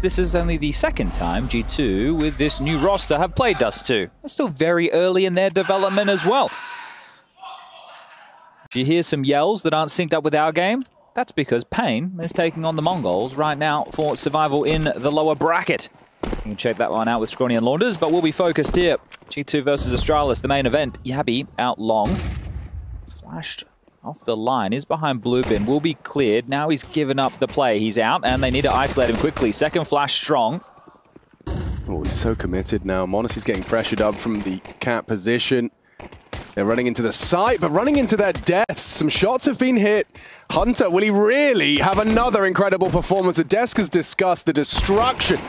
This is only the second time G2 with this new roster have played Dust 2. They're still very early in their development as well. If you hear some yells that aren't synced up with our game, that's because Pain is taking on the Mongols right now for survival in the lower bracket. You can check that one out with Scrawny and Launders, but we'll be focused here. G2 versus Astralis, the main event. Yabby out long. Flashed off the line, is behind Blue Bin, will be cleared. Now he's given up the play. He's out, and they need to isolate him quickly. Second flash strong. Oh, he's so committed now. Monacy's getting pressured up from the cat position. They're running into the site, but running into their deaths. Some shots have been hit. Hunter, will he really have another incredible performance? The desk has discussed the destruction.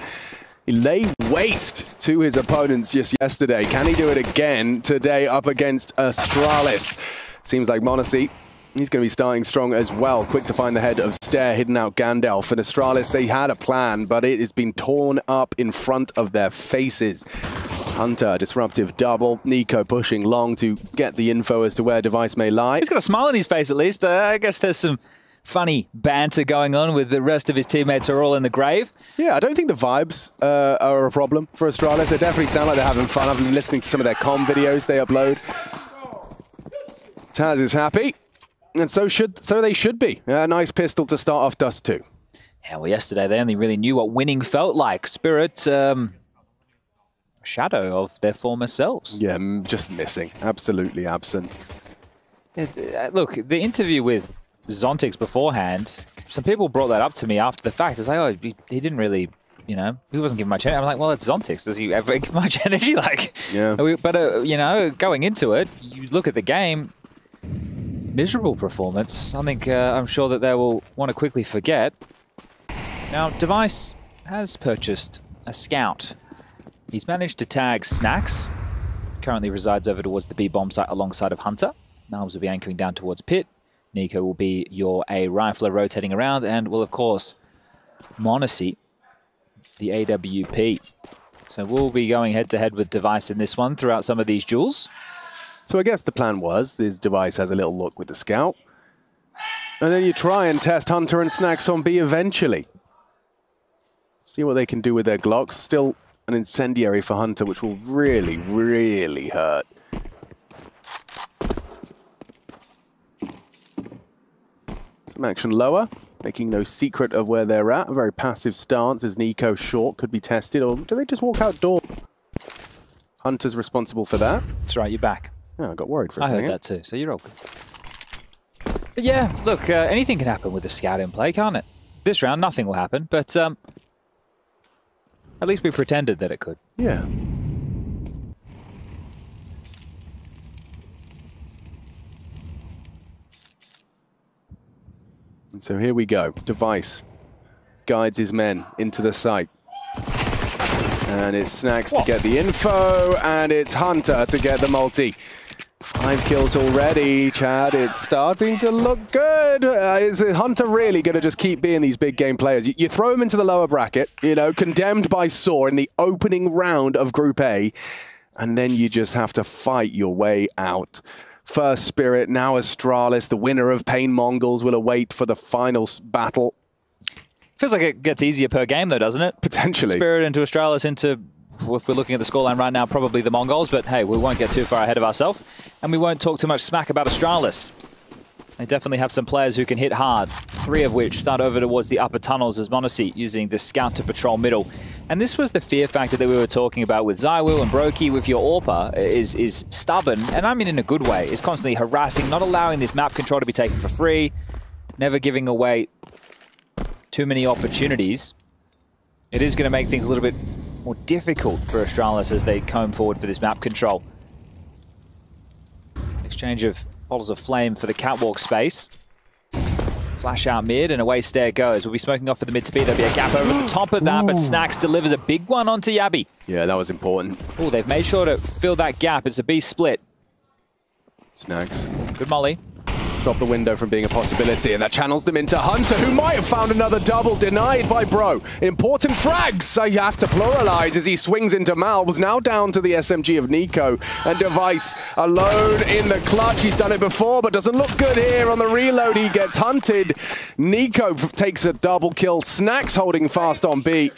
He laid waste to his opponents just yesterday. Can he do it again today up against Astralis? Seems like Monacy, he's going to be starting strong as well. Quick to find the head of Stair, hidden out Gandalf. And Astralis, they had a plan, but it has been torn up in front of their faces. Hunter, disruptive double. Nico pushing long to get the info as to where Device may lie. He's got a smile on his face at least. I guess there's some funny banter going on with the rest of his teammates who are all in the grave. Yeah, I don't think the vibes are a problem for Astralis. They definitely sound like they're having fun. I've been listening to some of their comm videos they upload. Taz is happy, and so they should be. A nice pistol to start off Dust 2. Yeah, well, yesterday they only really knew what winning felt like. Spirit, shadow of their former selves. Yeah, just missing. Absolutely absent. Look, the interview with Zontix beforehand, some people brought that up to me after the fact. It's like, oh, he didn't really, you know, he wasn't giving much energy. I'm like, well, it's Zontix. Does he ever give much energy? Like, yeah. But, you know, going into it, you look at the game, miserable performance. I think I'm sure that they will want to quickly forget. Now, Device has purchased a scout. He's managed to tag Snacks. Currently resides over towards the B bomb site alongside of Hunter. Narbs will be anchoring down towards Pit. Nico will be your A rifler rotating around, and will, of course, Monacy, the AWP. So we'll be going head-to-head with Device in this one throughout some of these duels. So I guess the plan was, this Device has a little look with the scout. And then you try and test Hunter and Snacks on B eventually. See what they can do with their Glocks. Still an incendiary for Hunter, which will really, really hurt. Some action lower, making no secret of where they're at. A very passive stance as Nico short could be tested, or do they just walk outdoor? Hunter's responsible for that. That's right, you're back. Oh, I got worried for a second. I heard that too, so you're all good. But yeah, look, anything can happen with a scout in play, can't it? This round, nothing will happen, but at least we pretended that it could. Yeah. And so here we go. Device guides his men into the site. And it's Snacks to get the info, and it's Hunter to get the multi. 5 kills already, Chad. It's starting to look good. Is Hunter really going to just keep being these big game players? You throw him into the lower bracket, you know, condemned by Saw in the opening round of Group A, and then you just have to fight your way out. First Spirit, now Astralis, the winner of Pain Mongols, will await for the final battle. Feels like it gets easier per game, though, doesn't it? Potentially. Spirit into Astralis into, if we're looking at the scoreline right now, probably the Mongols, but hey, we won't get too far ahead of ourselves, and we won't talk too much smack about Astralis. They definitely have some players who can hit hard, 3 of which start over towards the upper tunnels as Monacy using the scout to patrol middle. And this was the fear factor that we were talking about with Zywil and Brokey with your Orpa is stubborn, and I mean in a good way. Is constantly harassing, not allowing this map control to be taken for free, never giving away too many opportunities. It is going to make things a little bit more difficult for Astralis as they comb forward for this map control. Exchange of bottles of flame for the catwalk space. Flash out mid, and away Stair goes. We'll be smoking off for the mid to B. There'll be a gap over the top of that, but Snacks delivers a big one onto Yabby. Yeah, that was important. Oh, they've made sure to fill that gap. It's a B split. Snacks. Good molly. stop the window from being a possibility, and that channels them into Hunter, who might have found another double, denied by Bro. Important frags, so you have to pluralize as he swings into Malbs, now down to the SMG of Nico, and Device alone in the clutch. He's done it before, but doesn't look good here. On the reload, he gets hunted. Nico takes a double kill, Snacks holding fast on B.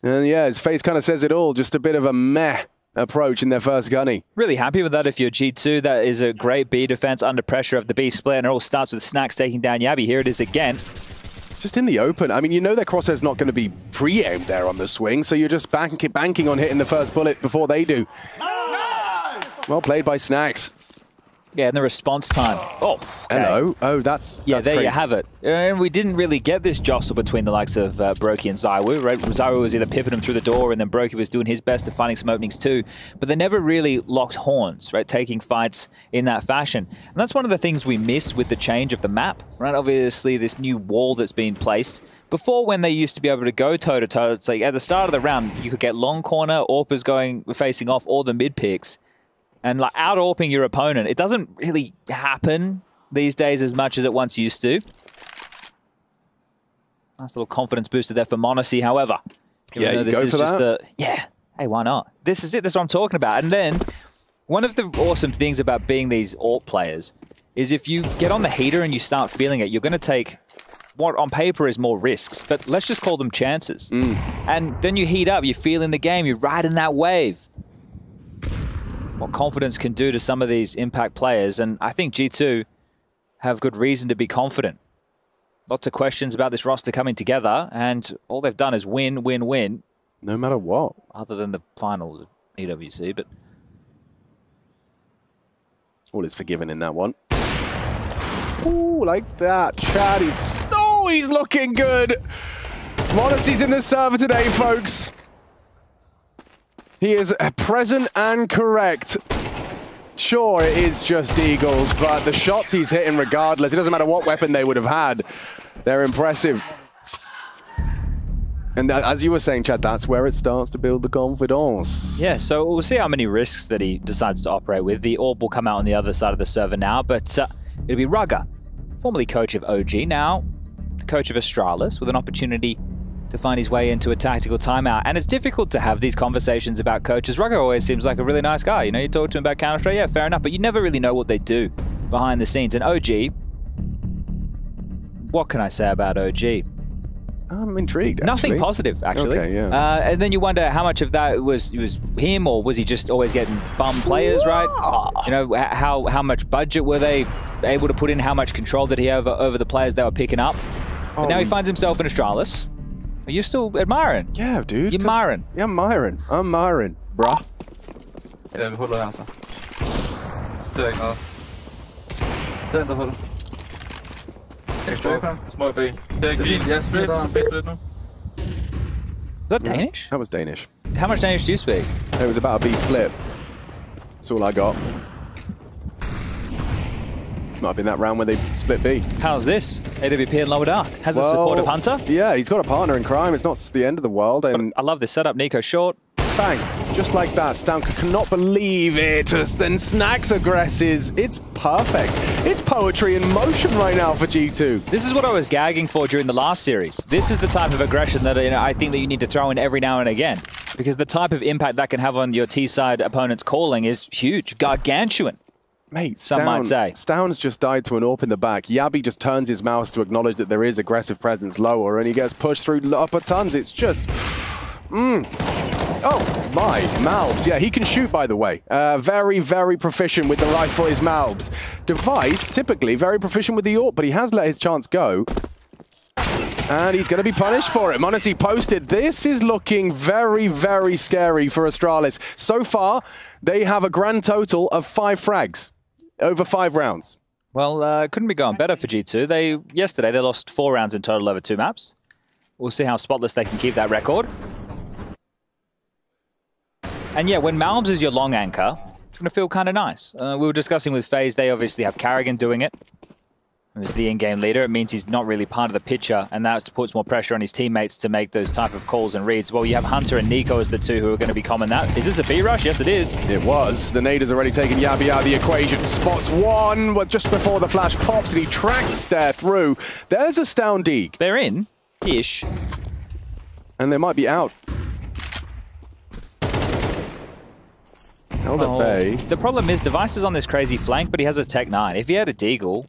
And yeah, his face kind of says it all, just a bit of a meh approach in their first gunny. Really happy with that if you're G2. That is a great B defense under pressure of the B split, and it all starts with Snacks taking down Yabi. Here it is again. Just in the open. I mean, you know their crosshair's not going to be pre-aimed there on the swing, so you're just banking on hitting the first bullet before they do. Well played by Snacks. Yeah, and the response time. Oh, okay. Hello. Oh, that's there crazy. you have it. And we didn't really get this jostle between the likes of Brokey and Zywoo, right? Zywoo was either pipping him through the door, and then Brokey was doing his best at finding some openings too. But they never really locked horns, right? Taking fights in that fashion. And that's one of the things we miss with the change of the map, right? Obviously, this new wall that's been placed. Before, when they used to be able to go toe-to-toe, it's like at the start of the round, you could get long corner, AWPers facing off, all the mid picks. And like out-AWPing your opponent, it doesn't really happen these days as much as it once used to. Nice little confidence booster there for Monacy, however. Yeah, you go for that? Yeah, hey, why not? This is it, that's what I'm talking about. And then, one of the awesome things about being these AWP players is if you get on the heater and you start feeling it, you're going to take what on paper is more risks, but let's just call them chances. And then you heat up, you feel in the game, you're riding that wave. What confidence can do to some of these impact players, and I think G2 have good reason to be confident. Lots of questions about this roster coming together, and all they've done is win, win, win. No matter what. Other than the finals of EWC, but... all is forgiven in that one. Ooh, like that. Chad is... oh, he's looking good! Monacy's in the server today, folks. He is present and correct. Sure, it is just Eagles, but the shots he's hitting regardless, it doesn't matter what weapon they would have had. They're impressive. And as you were saying, Chad, that's where it starts to build the confidence. Yeah, so we'll see how many risks that he decides to operate with. The AWP will come out on the other side of the server now, but it'll be Rugger, formerly coach of OG, now the coach of Astralis, with an opportunity to find his way into a tactical timeout. And it's difficult to have these conversations about coaches. Rugger always seems like a really nice guy. You know, you talk to him about Counter-Strike, yeah, fair enough, but you never really know what they do behind the scenes. And OG, what can I say about OG? I'm intrigued, actually. Nothing positive, actually. Okay, yeah. And then you wonder how much of that was him, or was he just always getting bum players, right? You know, how much budget were they able to put in? How much control did he have over the players they were picking up? But now he finds himself in Astralis. Are you still admiring? Yeah, dude. You're admiring. Yeah, I'm admiring, bruh. Ja, vi håller alltså. Direkt ned. Den der holder. Extra. Små B. Det er ikke vildt. Ja, split nu. Is that Danish? That was Danish. How much Danish do you speak? It was about a B split. That's all I got. Might have been that round where they split B. How's this? AWP in Lower Dark. Has the support of Hunter? Yeah, he's got a partner in crime. It's not the end of the world. And I love this setup. Nico short. Bang. Just like that. Stanka cannot believe it. Just then Snacks aggresses. It's perfect. It's poetry in motion right now for G2. This is what I was gagging for during the last series. This is the type of aggression that I think that you need to throw in every now and again. Because the type of impact that can have on your T-side opponent's calling is huge. Gargantuan. Mate, some might say. Stown's just died to an AWP in the back. Yabi just turns his mouse to acknowledge that there is aggressive presence lower, and he gets pushed through upper tons. It's just... Oh, my. Malbs. Yeah, he can shoot, by the way. Very, very proficient with the rifle is Malbs. Device, typically very proficient with the AWP, but he has let his chance go. And he's going to be punished for it. Monacy posted. This is looking very, very scary for Astralis. So far, they have a grand total of 5 frags over 5 rounds. Well, couldn't be going better for G2. Yesterday, they lost 4 rounds in total over 2 maps. We'll see how spotless they can keep that record. And yeah, when Malbs is your long anchor, it's going to feel kind of nice. We were discussing with FaZe, they obviously have Carrigan doing it. As the in-game leader, it means he's not really part of the picture, and that puts more pressure on his teammates to make those type of calls and reads. Well, you have Hunter and Nico as the two who are going to be common that. Is this a B rush? Yes, it is. It was. The nade has already taken Yabi out of the equation. Spots one, but just before the flash pops, and he tracks Stare through. There's a Stound Deeg. They're in-ish. And they might be out. Held at bay. The problem is, Device is on this crazy flank, but he has a Tech 9. If he had a Deagle,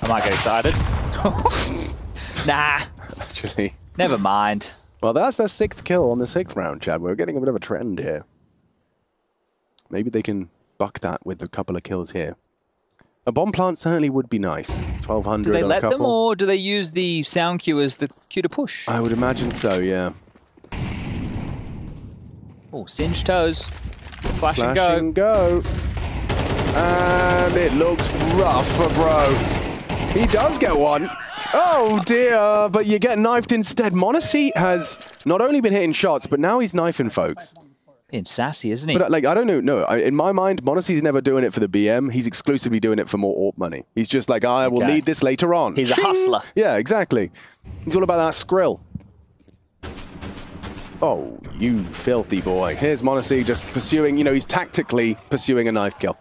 I might get excited. Nah. Actually. Never mind. Well, that's their 6th kill on the 6th round, Chad. We're getting a bit of a trend here. Maybe they can buck that with a couple of kills here. A bomb plant certainly would be nice. 1,200 Do they on let a couple. them, or do they use the sound cue as the cue to push? I would imagine so, yeah. Oh, singed toes. Flash and go. And it looks rough for Bro. He does get one. Oh dear, but you get knifed instead. m0NESY has not only been hitting shots, but now he's knifing folks. Being sassy, isn't he? But like, I don't know. No, in my mind, m0NESY's never doing it for the BM. He's exclusively doing it for more AWP money. He's just like, I will need this later on. He's a hustler. Yeah, exactly. He's all about that skrill. Oh, you filthy boy. Here's m0NESY just pursuing, you know, he's tactically pursuing a knife kill.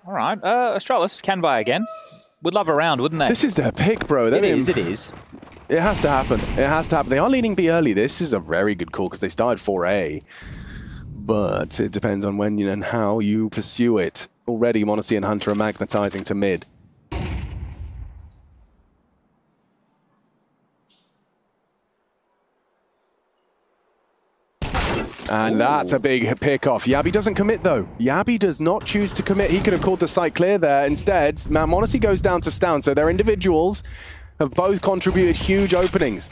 All right, Astralis can buy again. Would love a round, wouldn't they? This is their pick, bro. It is. It has to happen. It has to happen. They are leading B early. This is a very good call because they started 4A. But it depends on when and how you pursue it. Already, m0NESY and Hunter are magnetizing to mid. And that's a big pick-off. Yabi doesn't commit, though. Yabi does not choose to commit. He could have called the site clear there. Instead, m0NESY goes down to Stound. So their individuals have both contributed huge openings.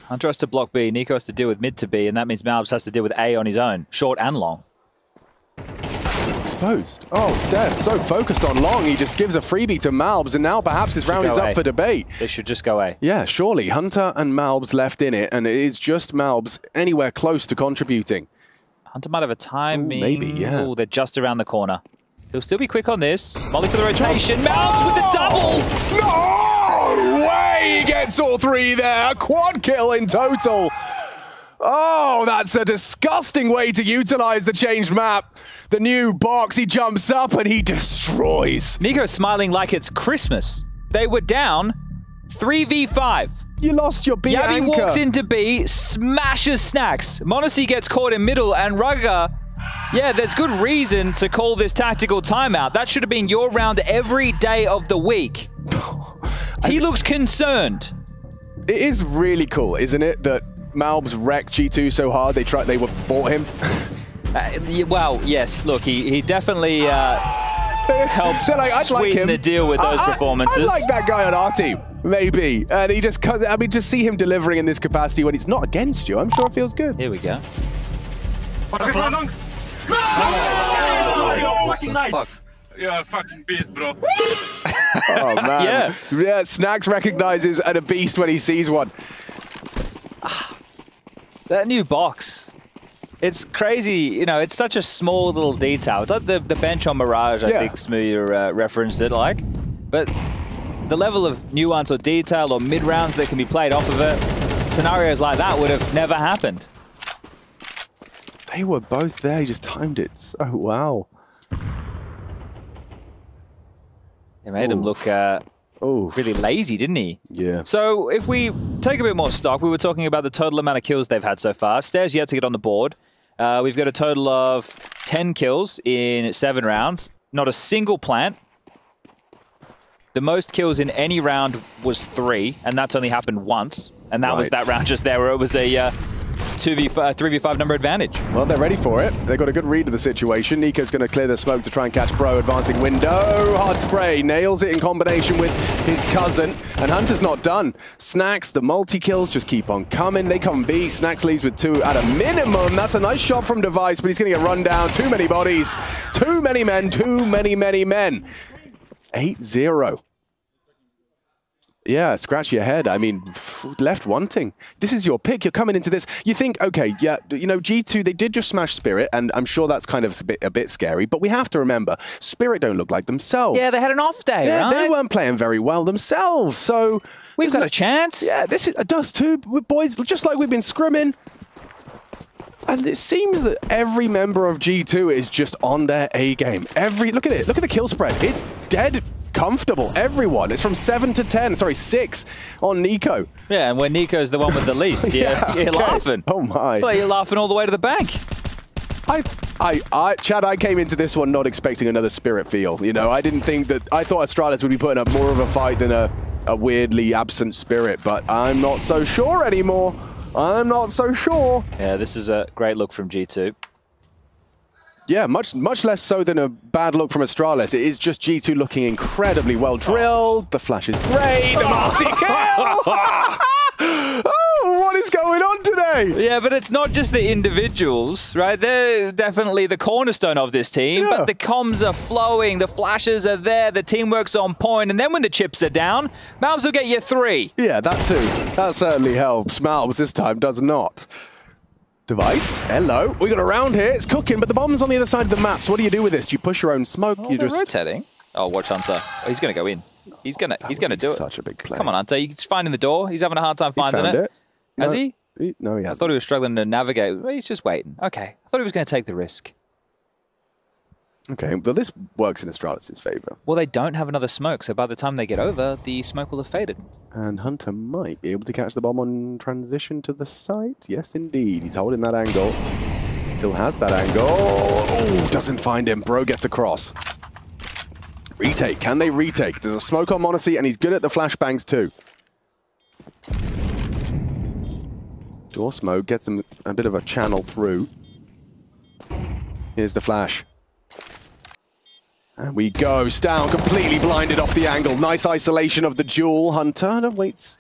Hunter has to block B, Nico has to deal with mid to B, and that means Malbs has to deal with A on his own, short and long. Exposed. Oh, Stare so focused on long, he just gives a freebie to Malbs, and now perhaps this round is up for debate. They should just go A. Yeah, surely. Hunter and Malbs left in it, and it is just Malbs anywhere close to contributing. Hunter might have a timing. Ooh, maybe, yeah. Ooh, they're just around the corner. He'll still be quick on this. Molly for the rotation. Malbs with the double! No way! He gets all three there. A quad kill in total. Oh, that's a disgusting way to utilize the changed map. The new box, he jumps up and he destroys. Nico's smiling like it's Christmas. They were down 3v5. You lost your B Yabi anchor. walks into B, smashes Snacks. m0NESY gets caught in middle, and Rugger, yeah, there's good reason to call this tactical timeout. That should have been your round every day of the week. He looks concerned. It is really cool, isn't it, that Malbs wrecked G2 so hard they bought him. Well, yes. Look, he definitely helps sweeten the deal with those performances. I'd like that guy on our team, maybe. And he just, I mean, just see him delivering in this capacity when it's not against you. I'm sure it feels good. Here we go. Fucking nice. You're a fucking beast, bro. Oh, man. Yeah, Snacks recognizes a beast when he sees one. That new box. It's crazy, you know, it's such a small little detail. It's like the bench on Mirage, I think Smoothie referenced it like. But the level of nuance or detail or mid-rounds that can be played off of it, scenarios like that would have never happened. They were both there, he just timed it. So, wow. He made him look really lazy, didn't he? Yeah. So if we take a bit more stock, we were talking about the total amount of kills they've had so far. Stare's yet to get on the board. We've got a total of 10 kills in 7 rounds. Not a single plant. The most kills in any round was 3, and that's only happened once. And that was that round just there where it was a 3v5 number advantage. Well, they're ready for it. They've got a good read of the situation. Nico's going to clear the smoke to try and catch Bro. Advancing window. Hard spray. Nails it in combination with his cousin. And Hunter's not done. Snacks, the multi-kills just keep on coming. They come B. Snacks leaves with 2 at a minimum. That's a nice shot from Device, but he's going to get run down. Too many bodies. Too many men. Too many men. 8-0. Yeah, scratch your head. I mean, left wanting. This is your pick. You're coming into this. You think, okay, yeah, you know, G2, they did just smash Spirit, and I'm sure that's kind of a bit scary, but we have to remember, Spirit don't look like themselves. Yeah, they had an off day, yeah, right? They weren't playing very well themselves, so... We've got a chance. Yeah, this is us too, boys, just like we've been scrimming. And it seems that every member of G2 is just on their A game. Look at it. Look at the kill spread. It's dead comfortable. Everyone. It's from 7 to 10. Sorry, 6 on Nico. Yeah, and when Nico's the one with the least, you're laughing. Oh my. Well, you're laughing all the way to the bank. Chad, I came into this one not expecting another Spirit feel. You know, I didn't think that... I thought Astralis would be putting up more of a fight than a weirdly absent Spirit, but I'm not so sure anymore. I'm not so sure. Yeah, this is a great look from G2. Yeah, much less so than a bad look from Astralis. It is just G2 looking incredibly well drilled. The flash is great. The multi-kill! Oh, what is going on today? Yeah, but it's not just the individuals, right? They're definitely the cornerstone of this team, but the comms are flowing, the flashes are there, the teamwork's on point, and then when the chips are down, Malbs will get you 3. Yeah, that too. That certainly helps. Malbs this time does not. Device, hello. We got a round here. It's cooking, but the bomb's on the other side of the map. So what do you do with this? Do you push your own smoke? Oh, they're rotating. Oh, watch Hunter. Oh, he's going to go in. He's gonna do it. Such a big play. Come on, Hunter. He's finding the door. He's having a hard time finding it. Has he? No, he hasn't. I thought he was struggling to navigate. Well, he's just waiting. Okay. I thought he was going to take the risk. Okay, well, this works in Astralis' favor. Well, they don't have another smoke, so by the time they get over, the smoke will have faded. And Hunter might be able to catch the bomb on transition to the site. Yes, indeed. He's holding that angle. Still has that angle. Oh, doesn't find him. Bro gets across. Retake. Can they retake? There's a smoke on Monacy, and he's good at the flashbangs too. Door smoke gets him a bit of a channel through. Here's the flash. And we go. Stown completely blinded off the angle. Nice isolation of the duel. Hunter waits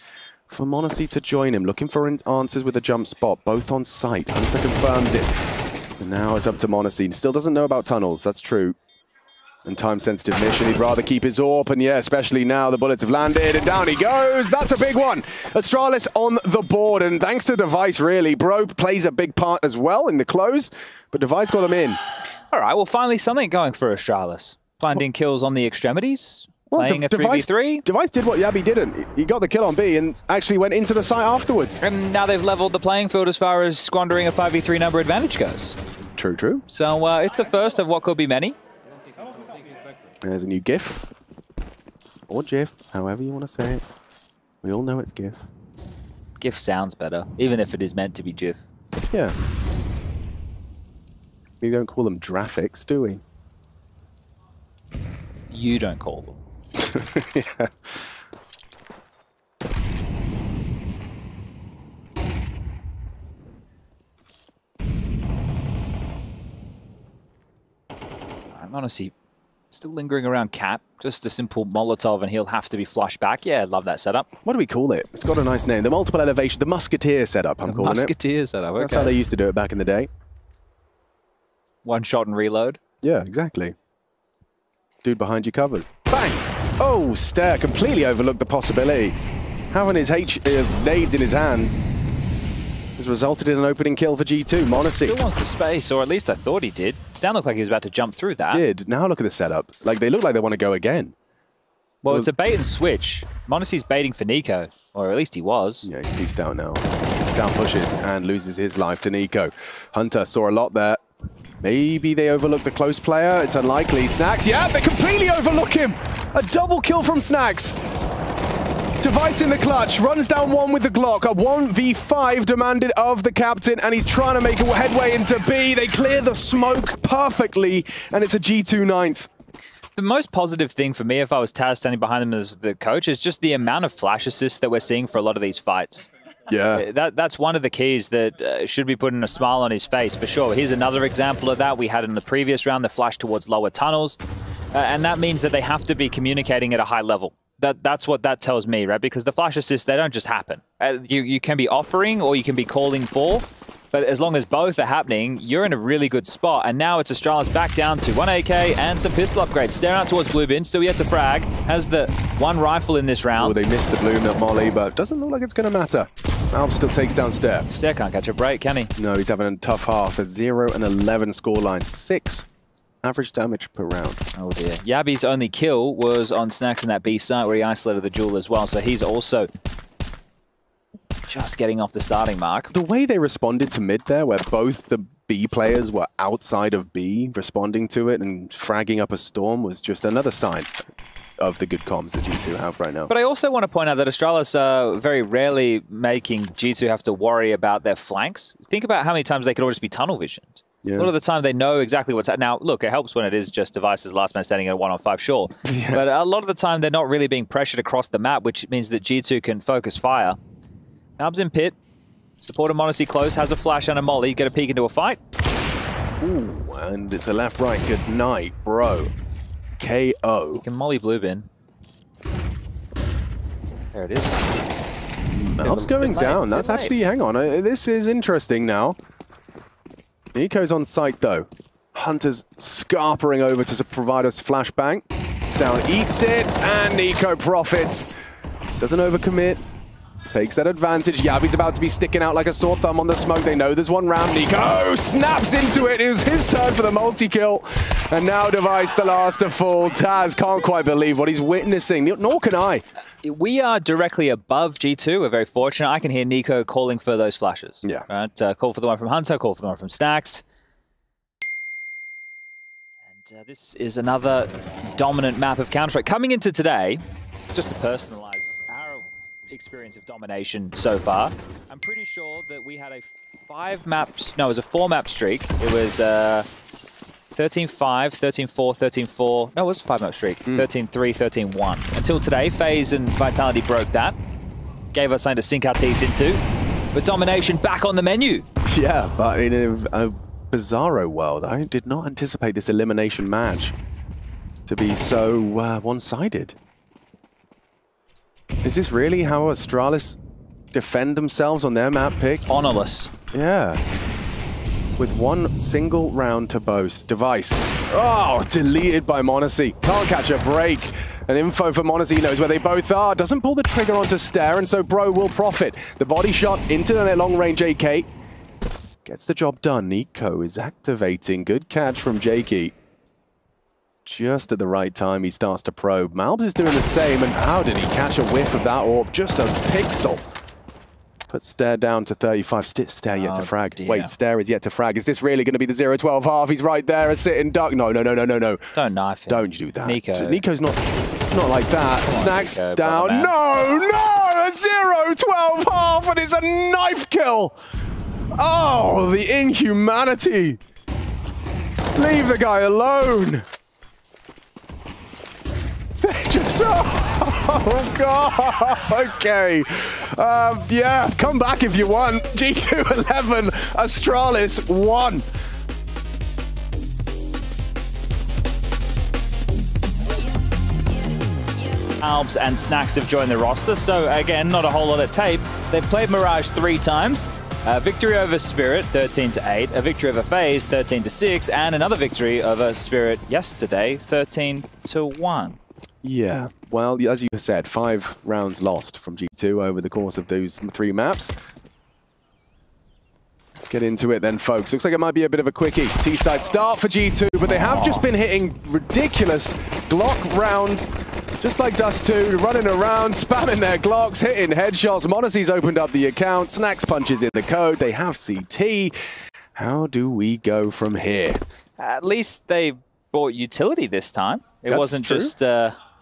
for Monacy to join him, looking for answers with a jump spot, both on site. Hunter confirms it. And now it's up to Monacy. Still doesn't know about tunnels, that's true. And time-sensitive mission, he'd rather keep his AWP, and yeah, especially now the bullets have landed, and down he goes! That's a big one! Astralis on the board, and thanks to Device, really. Bro plays a big part as well in the close, but Device got him in. All right, well, finally something going for Astralis. Finding kills on the extremities, playing a Device, 3v3. Device did what Yabby didn't. He got the kill on B and actually went into the site afterwards. And now they've leveled the playing field as far as squandering a 5v3 number advantage goes. True, true. So it's the first of what could be many. There's a new GIF. Or GIF, however you want to say it. We all know it's GIF. GIF sounds better, even if it is meant to be GIF. Yeah. We don't call them graphics, do we? You don't call them. Yeah. I'm honestly still lingering around Cat. Just a simple Molotov and he'll have to be flushed back. Yeah, love that setup. What do we call it? It's got a nice name. The multiple elevation, the Musketeer setup, I'm calling it. Musketeer setup, okay. That's how they used to do it back in the day. One shot and reload. Yeah, exactly. Dude behind you covers. Bang! Oh, Stare completely overlooked the possibility. Having his nades in his hand has resulted in an opening kill for G2. Monacy Still wants the space, or at least I thought he did. Stan looked like he was about to jump through that. did. Now look at the setup. Like, they look like they want to go again. Well, it's a bait and switch. Monacy's baiting for Nico, or at least he was. Yeah, he's pieced out now. Stan pushes and loses his life to Nico. Hunter saw a lot there. Maybe they overlook the close player. It's unlikely. Snacks, yeah, they completely overlook him. A double kill from Snacks. Device in the clutch, runs down one with the Glock. A 1v5 demanded of the captain, and he's trying to make a headway into B. They clear the smoke perfectly, and it's a G2 9th. The most positive thing for me, if I was Taz standing behind him as the coach, is just the amount of flash assists that we're seeing for a lot of these fights. Yeah. That's one of the keys that should be putting a smile on his face, for sure. Here's another example of that. We had in the previous round the flash towards lower tunnels, and that means that they have to be communicating at a high level. That's what that tells me, right? Because the flash assists, they don't just happen. You can be offering or you can be calling for, But as long as both are happening, you're in a really good spot. And now it's Astralis back down to 1 AK and some pistol upgrades. Staring out towards blue bin, still yet to frag. Has the one rifle in this round. Oh, they missed the blue nut molly, but doesn't look like it's going to matter. Alb still takes down Stair. Stair can't catch a break, can he? No, he's having a tough half. A 0 and 11 scoreline. 6 average damage per round. Oh dear. Yabi's only kill was on Snacks in that B site where he isolated the duel as well. So he's also just getting off the starting mark. The way they responded to mid there, where both the B players were outside of B, responding to it and fragging up a storm, was just another sign of the good comms that G2 have right now. But I also want to point out that Astralis are very rarely making G2 have to worry about their flanks. Think about how many times they could all just be tunnel visioned. Yeah. A lot of the time they know exactly what's happening. Now, look, it helps when it is just Device's last man standing at 1-on-5, sure. Yeah. But a lot of the time they're not really being pressured across the map, which means that G2 can focus fire. Alb's in pit. Supporter Modesty close, has a flash and a molly. Get a peek into a fight. Ooh, and it's a left-right good night, bro. KO. You can molly blue bin. There it is. Alb's going down. That's actually, hang on. This is interesting now. Nico's on site though. Hunter's scarpering over to provide us flashbang. Down eats it, and Nico profits. Doesn't overcommit. Takes that advantage. Yabi's about to be sticking out like a sore thumb on the smoke. They know there's one round. Nico snaps into it. It was his turn for the multi-kill. And now Device the last to fall. Taz can't quite believe what he's witnessing. Nor can I. We are directly above G2. We're very fortunate. I can hear Nico calling for those flashes. Yeah. Right? Call for the one from Hunter, call for the one from Stacks. And this is another dominant map of Counter-Strike. Coming into today, just to personalize our experience of domination so far, I'm pretty sure that we had a 4-map streak. It was 13-5, 13-4, 13-4. No, it was a 5-map streak. 13-3, 13-1. Until today, FaZe and Vitality broke that. Gave us something to sink our teeth into. But domination back on the menu. Yeah, but in a bizarro world, I did not anticipate this elimination match to be so one-sided. Is this really how Astralis defend themselves on their map pick? Honorless. Yeah. With one single round to boast. Device. Oh, deleted by Monacy. Can't catch a break. And info for Monacy knows where they both are. Doesn't pull the trigger onto Stair, and so Bro will profit. The body shot into their long-range AK. Gets the job done. Nico is activating. Good catch from Jakey. Just at the right time, he starts to probe. Malbs is doing the same, and how did he catch a whiff of that orb? Just a pixel. Put Stair down to 35. Stair yet to frag. Dear. Wait, Stair is yet to frag. Is this really going to be the 0-12 half? He's right there, a sitting duck. No. Don't knife him. Don't do that. Nico. Nico's not like that. Snacks Nico, down. No! A 0-12 half, and it's a knife kill. Oh, the inhumanity. Leave the guy alone. Just, oh God, okay. Yeah, come back if you want. G2 11, Astralis 1. Albs and Snacks have joined the roster, so again, not a whole lot at tape. They've played Mirage 3 times. Victory over Spirit, 13-8. A victory over FaZe, 13-6. And another victory over Spirit yesterday, 13-1. Yeah, well, as you said, 5 rounds lost from G2 over the course of those 3 maps. Let's get into it then, folks. Looks like it might be a bit of a quickie. T-side start for G2, but they have just been hitting ridiculous Glock rounds, just like Dust 2, running around, spamming their Glocks, hitting headshots. Monacy's opened up the account. Snacks punches in the code. They have CT. How do we go from here? At least they bought utility this time. It wasn't true. just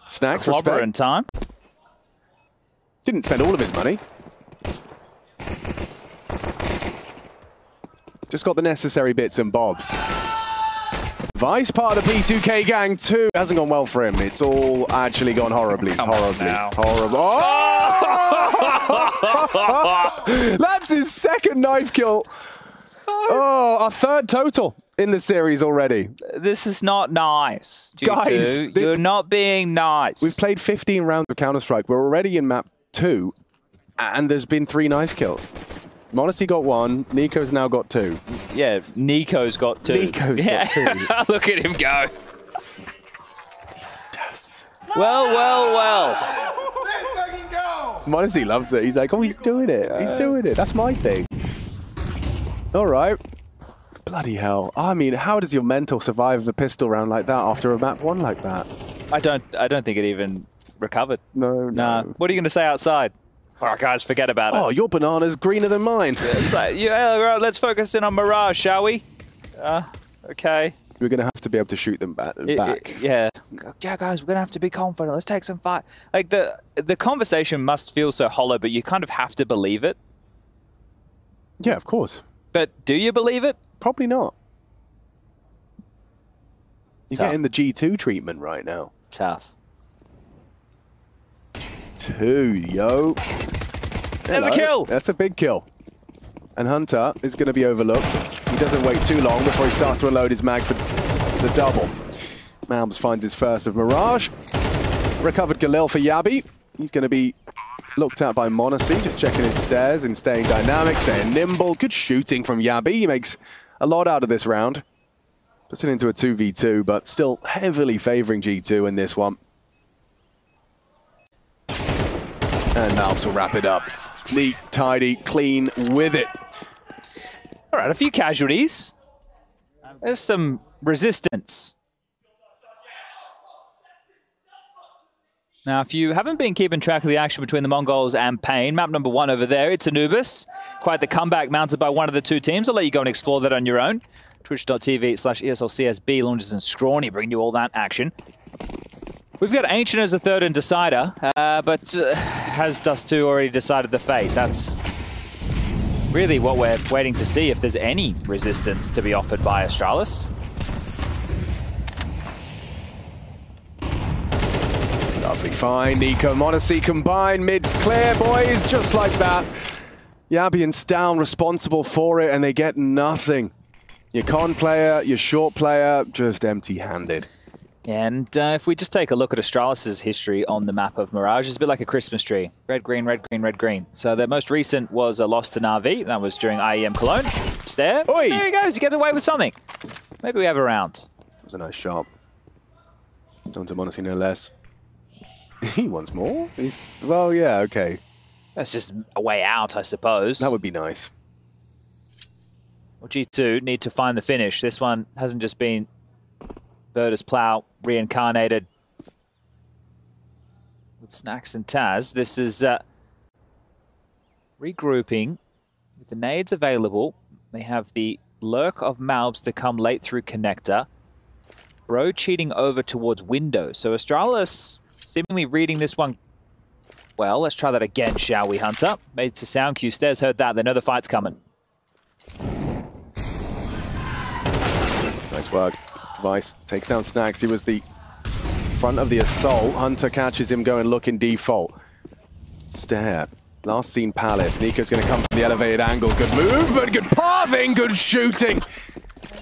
Snacks, clobber respect. in time. Didn't spend all of his money. Just got the necessary bits and bobs. Vice, part of the P2K gang too. Hasn't gone well for him. It's all actually gone horribly. Horrible. Oh! That's his second knife kill. Oh, our 3rd total in the series already. This is not nice, G2. Guys, you're not being nice. We've played 15 rounds of Counter-Strike. We're already in map 2, and there's been 3 knife kills. Modesty got one. Nico's now got two. Yeah, Nico's got two. Nico's got two. Look at him go. Well, well, well. Let's fucking go! Modesty loves it. He's like, oh, he's doing it. He's doing it. That's my thing. All right. Bloody hell. I mean, how does your mental survive the pistol round like that after a map one like that? I don't think it even recovered. No. Nah. What are you going to say outside? All right, guys, forget about it. Oh, your banana's greener than mine. It's like, yeah, right, let's focus in on Mirage, shall we? Okay. We're going to have to be able to shoot them back. Yeah, guys, we're going to have to be confident. Let's take some fight. Like, the conversation must feel so hollow, but you kind of have to believe it. Yeah, of course. But do you believe it? Probably not. You're Tough. getting the G2 treatment right now. Tough. Two, yo. There's a kill. That's a big kill. And Hunter is going to be overlooked. He doesn't wait too long before he starts to unload his mag for the double. Malms finds his first of Mirage. Recovered Galil for Yabi. He's going to be looked at by Monacy, just checking his stairs and staying dynamic, staying nimble. Good shooting from Yabi. He makes a lot out of this round. Puts it into a 2v2, but still heavily favoring G2 in this one. And Malms will wrap it up. Neat, tidy, clean with it. All right, a few casualties. There's some resistance. Now, if you haven't been keeping track of the action between the Mongols and Pain, map number 1 over there, it's Anubis. Quite the comeback mounted by one of the two teams. I'll let you go and explore that on your own. Twitch.tv/ESLCSB, Launches and Scrawny bring you all that action. We've got Ancient as a third and decider, but has Dust2 already decided the fate? That's really what we're waiting to see, if there's any resistance to be offered by Astralis. Lovely find. Nico, Monacy combined. Mid's clear, boys. Just like that. Yabi and Stown responsible for it, and they get nothing. Your con player, your short player, just empty-handed. And if we just take a look at Astralis' history on the map of Mirage, it's a bit like a Christmas tree. Red, green, red, green, red, green. So their most recent was a loss to Na'Vi. That was during IEM Cologne. Just there. Oi! There he goes. He gets away with something. Maybe we have a round. That was a nice shot. On to Monacy, no less. He wants more? Well, yeah, okay. That's just a way out, I suppose. That would be nice. Well, G2 need to find the finish. This one hasn't just been Virtus Plow reincarnated with Snacks and Taz. This is regrouping with the nades available. They have the lurk of Malbs to come late through connector. Bro cheating over towards window. So Astralis seemingly reading this one well. Let's try that again, shall we, Hunter? Made it to sound cue. Stairs heard that. They know the fight's coming. Nice work. Vice takes down Snacks. He was the front of the assault. Hunter catches him going looking default. Stare. Last seen Palace. Nico's going to come from the elevated angle. Good movement, good pathing, good shooting.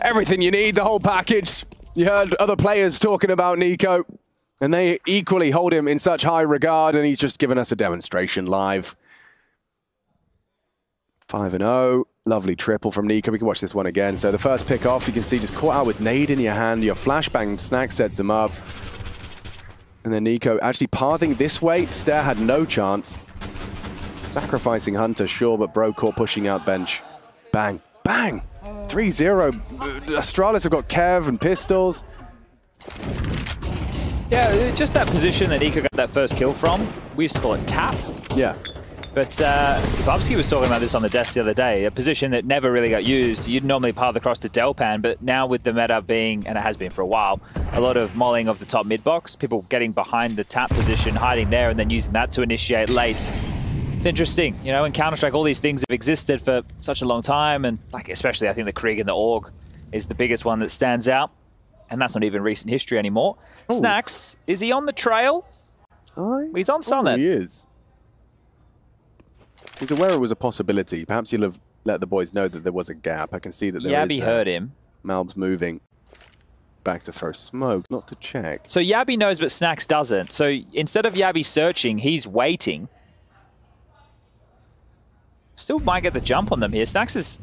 Everything you need, the whole package. You heard other players talking about Nico, and they equally hold him in such high regard, and he's just given us a demonstration live. 5-0. Lovely triple from Nico. We can watch this one again. So the first pick off, you can see just caught out with nade in your hand. Your flashbang Snack sets him up. And then Nico actually pathing this way. Stare had no chance. Sacrificing Hunter, sure, but Brocore pushing out bench. Bang, bang. 3-0. Astralis have got Kev and pistols. Yeah, just that position that Nico got that first kill from. We used to call it tap. Yeah. But Bubsky was talking about this on the desk the other day, a position that never really got used. You'd normally path across to Delpan, but now with the meta being, and it has been for a while, a lot of molling of the top mid-box, people getting behind the tap position, hiding there, and then using that to initiate late. It's interesting, you know, in Counter-Strike, all these things have existed for such a long time, and like especially I think the Krieg and the Org is the biggest one that stands out, and that's not even recent history anymore. Ooh. Snacks, is he on the trail? He's on Summit. He is. He's aware it was a possibility. Perhaps he'll have let the boys know that there was a gap. I can see that there is... Yabi heard him. Malbs moving back to throw smoke, not to check. So Yabi knows, but Snacks doesn't. So instead of Yabi searching, he's waiting. Still might get the jump on them here. Snacks is...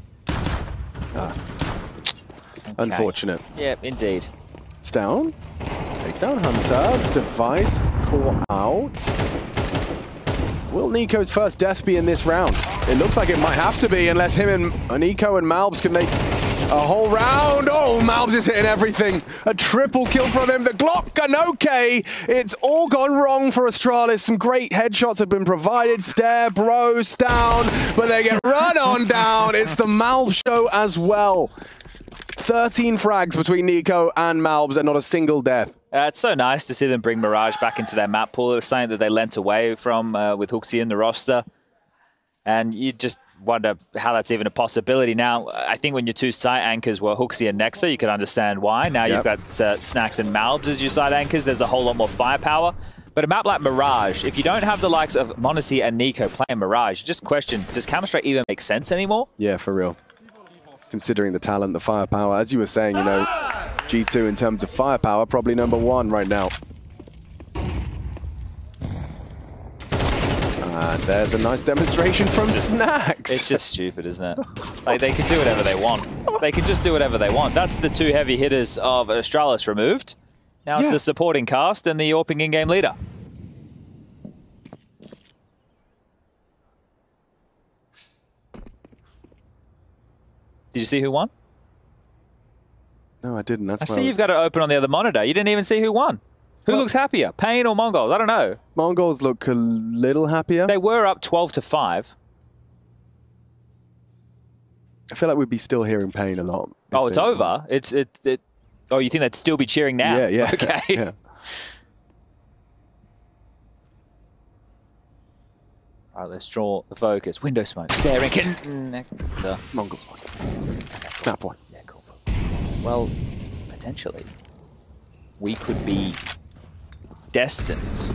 Ah. Okay. Unfortunate. Yeah, indeed. It's down. Takes down Hunter. Device call out. Will Nico's first death be in this round? It looks like it might have to be, unless him and Nico and Malbs can make a whole round. Oh, Malbs is hitting everything. A triple kill from him. The Glock and okay. It's all gone wrong for Astralis. Some great headshots have been provided. Stare, bros down, but they get run on down. It's the Malbs show as well. 13 frags between Nico and Malbs and not a single death. It's so nice to see them bring Mirage back into their map pool. It was something that they lent away from with Hooksy in the roster. And you just wonder how that's even a possibility. Now, I think when your two site anchors were Hooksy and Nexa, you could understand why. Now you've got Snacks and Malbs as your site anchors. There's a whole lot more firepower. But a map like Mirage, if you don't have the likes of Monacy and Nico playing Mirage, just question, does Counter-Strike even make sense anymore? Yeah, for real. Considering the talent, the firepower, as you were saying, you know, G2 in terms of firepower, probably #1 right now. And there's a nice demonstration from Snacks. It's just stupid, isn't it? Like, they can do whatever they want. They can just do whatever they want. That's the two heavy hitters of Astralis removed. Now it's the supporting cast and the AWPing in-game leader. Did you see who won? No, I didn't. That's I see you've got it open on the other monitor. You didn't even see who won. Who looks happier, Pain or Mongols? I don't know. Mongols look a little happier. They were up 12-5. I feel like we'd be still hearing Pain a lot. Oh, it's over? Oh, you think they'd still be cheering now? Yeah, yeah. Okay. Yeah. All right, let's draw the focus. Window smoke. Staring. Mongols one. Snap one. Yeah, cool. Well, potentially, we could be destined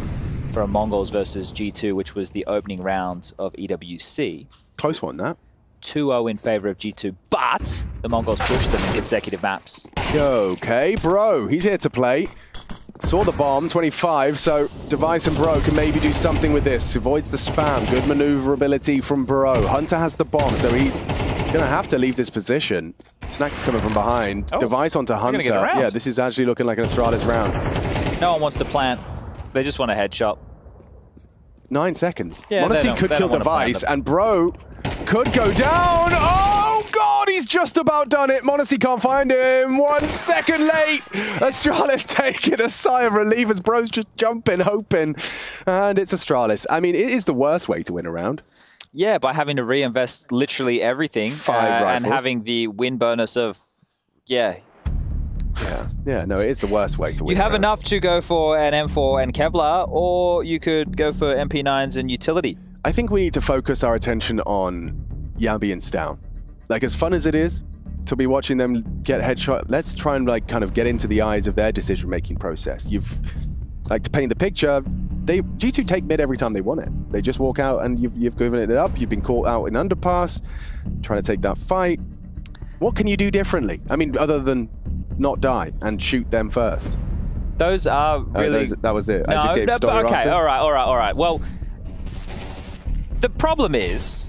for a Mongols versus G2, which was the opening round of EWC. Close one, that. 2-0 in favor of G2, but the Mongols pushed them in consecutive maps. Okay, Bro, he's here to play. Saw the bomb, 25, so Device and Bro can maybe do something with this. Avoids the spam, good maneuverability from Bro. Hunter has the bomb, so he's gonna have to leave this position. Snacks is coming from behind. Oh, Device onto Hunter. Yeah, this is actually looking like an Astralis round. No one wants to plant. They just want a headshot. 9 seconds. Yeah, Monacy could kill Device, and Bro could go down. Oh, God, he's just about done it. Monacy can't find him. 1 second late. Astralis taking a sigh of relief as Bro's just jumping, hoping. And it's Astralis. I mean, it is the worst way to win a round. Yeah, by having to reinvest literally everything. 5 rifles. And having the win bonus of, Yeah, no, it is the worst way to win. You have enough to go for an M4 and Kevlar, or you could go for MP9s and utility. I think we need to focus our attention on Yabi and Stown. Like, as fun as it is to be watching them get headshot, let's try and like kind of get into the eyes of their decision-making process. Like, to paint the picture, G2 take mid every time they want it. They just walk out and you've given it up. You've been caught out in underpass, trying to take that fight. What can you do differently? I mean, other than not die and shoot them first. Those are really... that was it. No, I just gave story okay, answers. all right. Well, the problem is,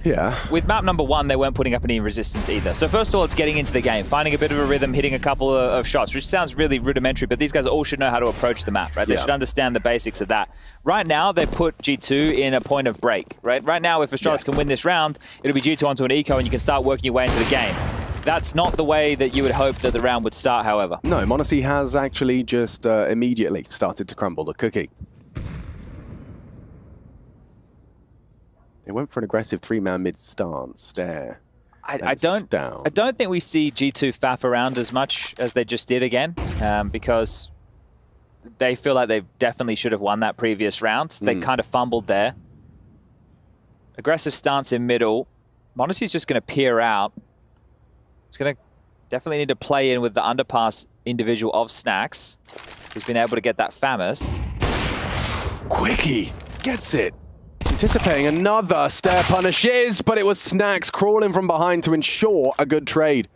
with map #1, they weren't putting up any resistance either. So first of all, it's getting into the game, finding a bit of a rhythm, hitting a couple of shots, which sounds really rudimentary, but these guys all should know how to approach the map, right? They should understand the basics of that. Right now, they put G2 in a point of break, right? Right now, if Astralis can win this round, it'll be G2 onto an eco, and you can start working your way into the game. That's not the way that you would hope that the round would start, however. No, Monacy has actually just immediately started to crumble the cookie. They went for an aggressive 3-man mid stance there. I don't think we see G2 faff around as much as they just did again, because they feel like they definitely should have won that previous round. They kind of fumbled there. Aggressive stance in middle. Monacy's just going to peer out. It's going to definitely need to play in with the underpass individual of Snacks, who's been able to get that famous. Quickie gets it. Anticipating another stare punishes, but it was Snacks crawling from behind to ensure a good trade.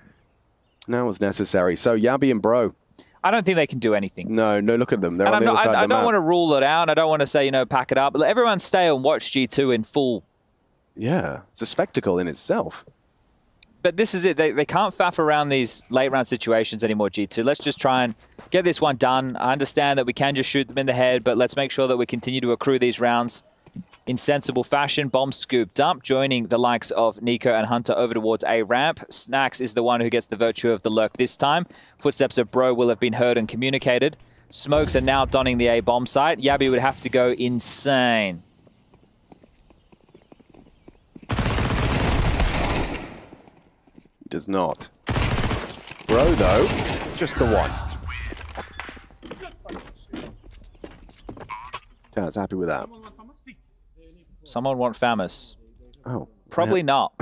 And that was necessary. So Yabi and Bro. I don't think they can do anything. No, look at them. They're on the other side of the map. I don't want to rule it out. I don't want to say, pack it up. But everyone stay and watch G2 in full yeah, it's a spectacle in itself. But this is it. They can't faff around these late round situations anymore, G2. Let's just try and get this one done. I understand that we can just shoot them in the head, but let's make sure that we continue to accrue these rounds in sensible fashion. Bomb scooped up, joining the likes of Nico and Hunter over towards A ramp. Snax is the one who gets the virtue of the lurk this time. Footsteps of Bro will have been heard and communicated. Smokes are now donning the A bomb site. Yabi would have to go insane. Does not. Bro, though, just the one. Dad's happy with that. Someone want Famous? Oh. Probably not.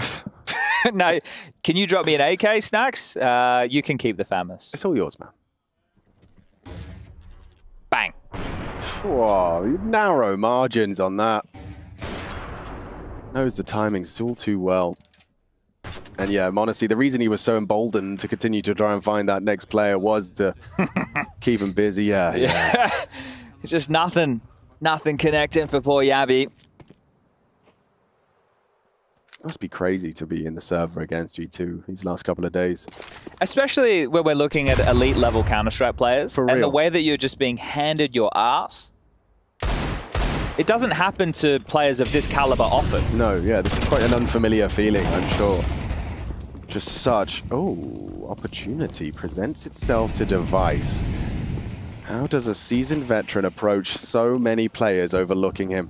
No. Can you drop me an AK, Snacks? You can keep the Famous. It's all yours, man. Bang. Whoa, narrow margins on that. Knows the timings all too well. And yeah, honestly, the reason he was so emboldened to continue to try and find that next player was to keep him busy. Yeah. It's just nothing connecting for poor Yabi. Must be crazy to be in the server against G2 these last couple of days. Especially when we're looking at elite level Counter-Strike players. For real. And the way that you're just being handed your ass. It doesn't happen to players of this caliber often. No, yeah, this is quite an unfamiliar feeling, I'm sure. Just such, opportunity presents itself to Device. How does a seasoned veteran approach so many players overlooking him?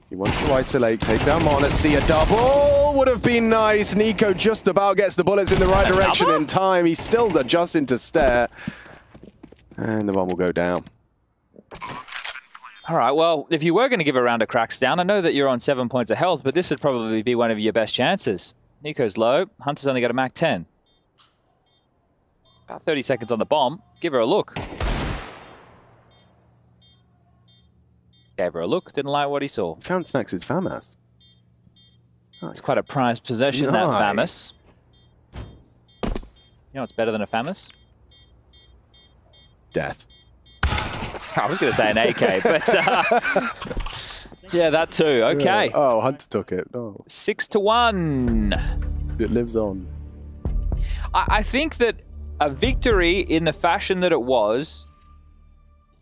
He wants to isolate, take down Monacy, a double would have been nice. Nico just about gets the bullets in the right direction in time. He's still adjusting to stare. And the bomb will go down. All right, well, if you were going to give a round of cracks down, I know that you're on 7 points of health, but this would probably be one of your best chances. Nico's low. Hunter's only got a Mac 10. About 30 seconds on the bomb. Give her a look. Gave her a look. Didn't like what he saw. Found Snax' FAMAS. Nice. It's quite a prized possession, that FAMAS. You know what's better than a FAMAS? Death. I was going to say an AK, but yeah, that too. Okay. Yeah. Oh, Hunter took it. Oh. 6-1. It lives on. I think that a victory in the fashion that it was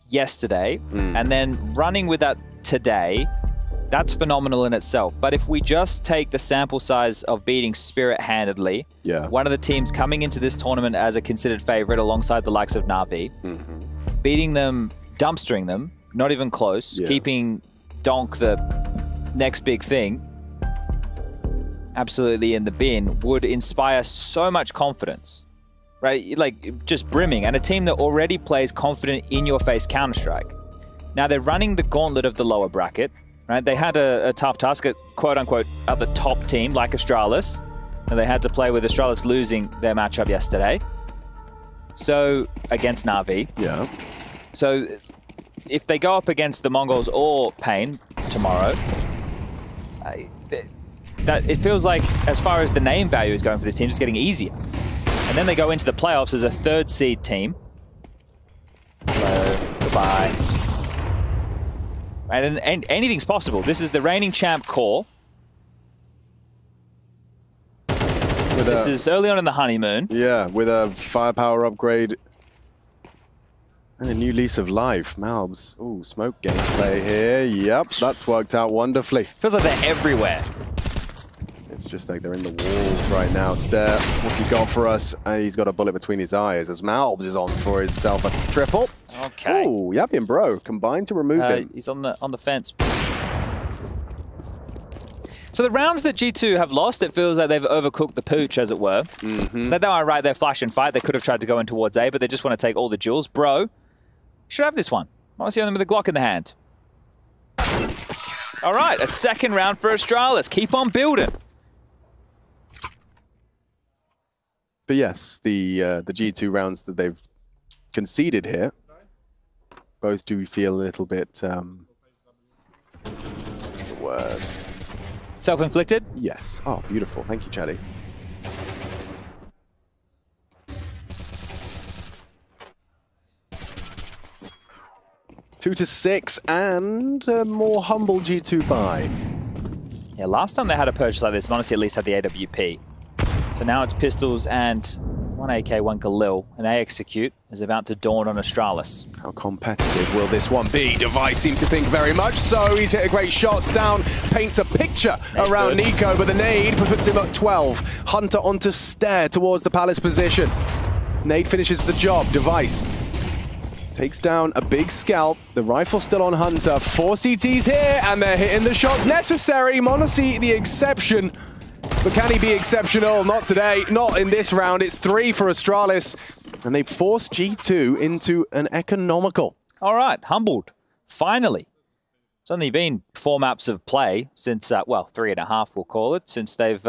yesterday, and then running with that today, that's phenomenal in itself. But if we just take the sample size of beating Spirit handedly, one of the teams coming into this tournament as a considered favorite alongside the likes of Na'Vi, beating them, dumpstering them, not even close, keeping Donk the next big thing absolutely in the bin would inspire so much confidence, right? Like just brimming, and a team that already plays confident in-your-face Counter-Strike. Now they're running the gauntlet of the lower bracket, right? They had a tough task at quote-unquote at the top team like Astralis, and they had to play with Astralis losing their matchup yesterday. So against Na'Vi. Yeah. So if they go up against the Mongols or Pain tomorrow, that it feels like, as far as the name value is going for this team, it's getting easier. And then they go into the playoffs as a 3rd seed team. Hello, goodbye. Right, and anything's possible. This is the reigning champ core. This is early on in the honeymoon. Yeah, with a firepower upgrade and a new lease of life. Malbs, smoke gameplay here. Yep, that's worked out wonderfully. Feels like they're everywhere. It's just like they're in the walls right now. Stare, what's he got for us? He's got a bullet between his eyes as Malbs is on for himself a triple. Okay. Oh, Yabi and Bro combined to remove him. He's on the fence. So the rounds that G2 have lost, it feels like they've overcooked the pooch, as it were. They are right there, flash and fight. They could have tried to go in towards A, but they just want to take all the jewels. Bro, should have this one. I want to see them with a Glock in the hand. All right, a 2nd round for Astralis. Keep on building. But yes, the G2 rounds that they've conceded here, both do feel a little bit, what's the word? Self-inflicted? Yes. Oh, beautiful. Thank you, Chatty. Two to 6 and a more humble G2 buy. Yeah, last time they had a purchase like this, Monacy at least had the AWP. So now it's pistols and one AK, one Galil. An A execute is about to dawn on Astralis. How competitive will this one be? Device seems to think very much so. He's hit a great shot. Down, paints a picture around Nico, but the nade puts him up 12. Hunter onto Stair towards the Palace position. Nade finishes the job. Device takes down a big scalp. The rifle still on Hunter. 4 CTs here, and they're hitting the shots necessary. Monacy the exception. But can he be exceptional? Not today, not in this round. It's 3 for Astralis, and they've forced G2 into an economical. All right, humbled, finally. It's only been 4 maps of play since, well, 3.5 we'll call it, since they've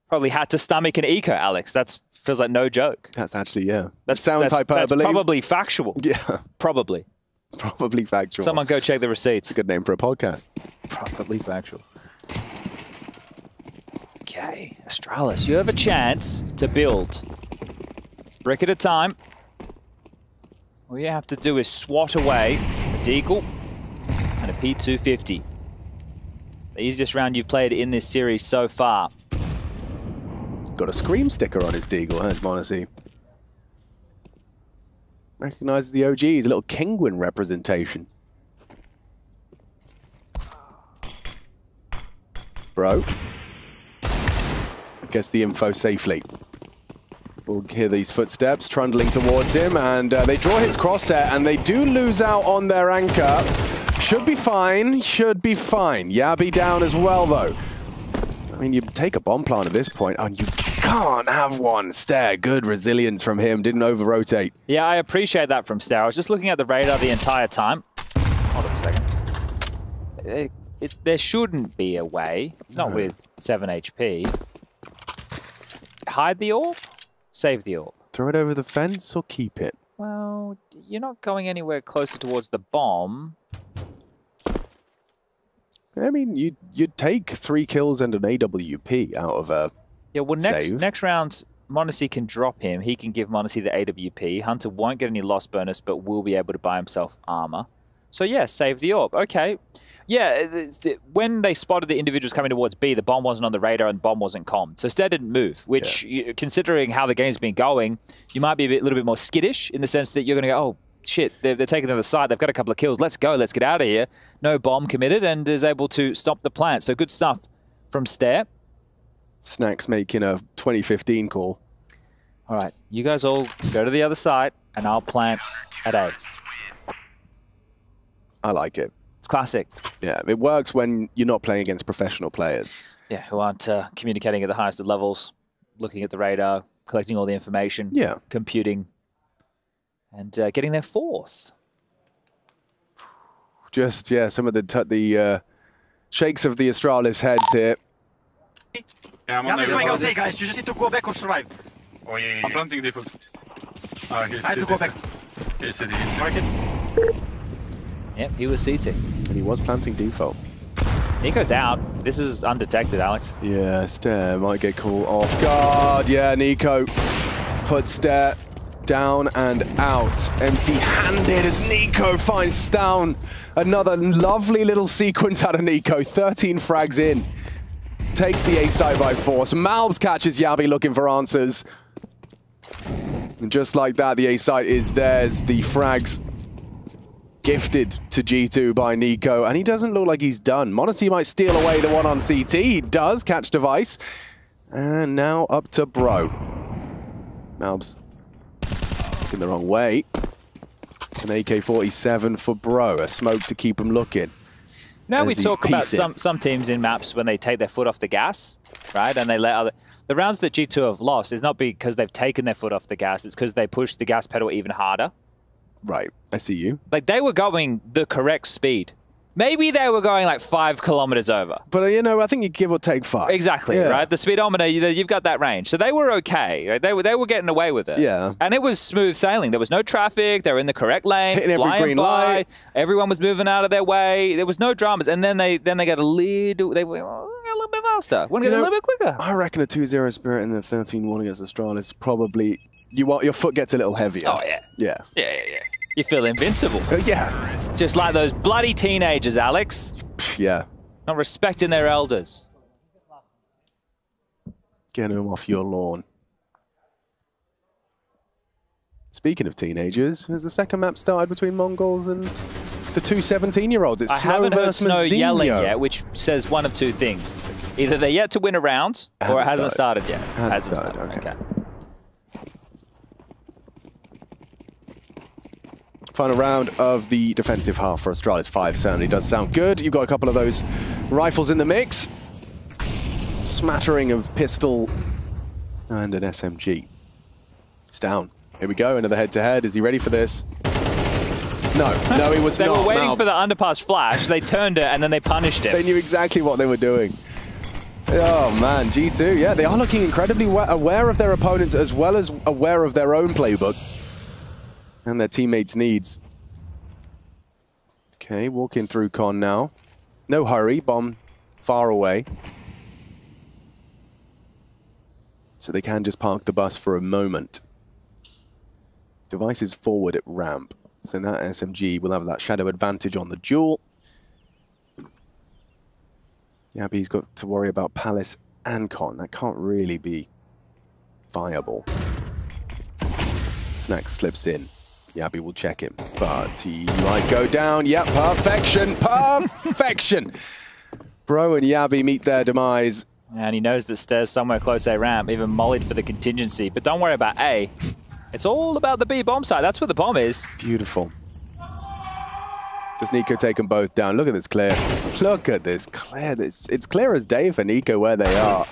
probably had to stomach an eco, Alex. That feels like no joke. That's actually, yeah. That sounds hyperbole. That's probably factual. Yeah. Probably. Probably factual. Someone go check the receipts. It's a good name for a podcast. Probably factual. Okay, Astralis, you have a chance to build. Brick at a time. All you have to do is swat away a Deagle and a P250. The easiest round you've played in this series so far. Got a Scream sticker on his Deagle, has Monacy. Recognizes the OGs, a little Kingwin representation. Bro. Gets the info safely. We'll hear these footsteps trundling towards him, and they draw his crosshair, and they do lose out on their anchor. Should be fine, should be fine. Yabi down as well, though. I mean, you take a bomb plant at this point, and you can't have one. Stair, good resilience from him, didn't over-rotate. Yeah, I appreciate that from Stair. I was just looking at the radar the entire time. Hold on a second. There shouldn't be a way, not with 7 HP. Hide the orb, save the orb. Throw it over the fence or keep it? Well, you're not going anywhere closer towards the bomb. I mean, you'd take 3 kills and an AWP out of a next round, Monacy can drop him. He can give Monacy the AWP. Hunter won't get any loss bonus, but will be able to buy himself armor. So yeah, save the orb. Okay. Yeah, when they spotted the individuals coming towards B, the bomb wasn't on the radar and the bomb wasn't commed. So Stair didn't move, which, considering how the game's been going, you might be a little bit more skittish in the sense that you're going to go, oh, shit, they're taking to the side. They've got a couple of kills. Let's go. Let's get out of here. No bomb committed and is able to stop the plant. So good stuff from Stair. Snacks making a 2015 call. All right, you guys all go to the other side and I'll plant at A. I like it. Classic. Yeah, it works when you're not playing against professional players. Yeah, who aren't communicating at the highest of levels, looking at the radar, collecting all the information, computing, and getting their 4th. Just, yeah, some of the shakes of the Astralis heads here. Yeah, I'm on just going out there, guys. You just need to go back or survive. Oh, yeah. I'm planting default. Ah, he's I have to go back. He's city. Mark it. Yep, he was CT. And he was planting default. Nico's out. This is undetected, Alex. Yeah, Stair might get caught off guard. Yeah, Nico puts Stair down and out. Empty-handed as Nico finds down. Another lovely little sequence out of Nico. 13 frags in. Takes the A site by force. Malbs catches Yabi looking for answers. And just like that, the A site is theirs. The frags gifted to G2 by Nico, and he doesn't look like he's done. Monacy might steal away the one on CT. He does catch Device. And now up to Bro. Malbs looking the wrong way. An AK-47 for Bro. A smoke to keep him looking. Now we talk about some teams in maps when they take their foot off the gas, right? And they let other... The rounds that G2 have lost is not because they've taken their foot off the gas. It's because they pushed the gas pedal even harder. Right, I see you. Like, they were going the correct speed. Maybe they were going like 5 kilometers over. But, you know, I think you give or take 5. Exactly, right? The speedometer, you've got that range. So they were okay. Right? They were getting away with it. Yeah. And it was smooth sailing. There was no traffic. They were in the correct lane. Hitting every green light. Everyone was moving out of their way. There was no dramas. And then they get a little... They went a little bit faster. Want to get a little bit quicker. I reckon a 2-0 Spirit and the 13-1 against Astralis probably... Your foot gets a little heavier. Oh, yeah. Yeah. Yeah. You feel invincible. Yeah. Just like those bloody teenagers, Alex. Yeah. Not respecting their elders. Get them off your lawn. Speaking of teenagers, has the second map started between Mongols and the two 17-year-olds? It's I Snow haven't heard versus Snow Mazinho. yelling yet, which says one of two things. Either they're yet to win a round, or it hasn't started yet. Hasn't started, okay. Final round of the defensive half for Astralis 5 certainly does sound good. You've got a couple of those rifles in the mix. Smattering of pistol and an SMG. It's down. Here we go, another head-to-head. Is he ready for this? No, he was they not. They were waiting Malbs. for the underpass flash. They turned it, and then they punished it. They knew exactly what they were doing. Oh, man, G2, yeah, they are looking incredibly aware of their opponents as well as aware of their own playbook and their teammates' needs. Okay, walking through Con now. No hurry, bomb far away. So they can just park the bus for a moment. Device is forward at ramp. So that SMG will have that shadow advantage on the duel. Yabi's got to worry about Palace and Con. That can't really be viable. Snack slips in. Yabi will check him, but he might go down. Yep, perfection, perfection. Bro and Yabi meet their demise. And he knows that stairs somewhere close A ramp, even mollied for the contingency. But don't worry about A. It's all about the B bomb site. That's where the bomb is. Beautiful. Does Nico take them both down? Look at this clear. Look at this clear. It's clear as day for Nico where they are.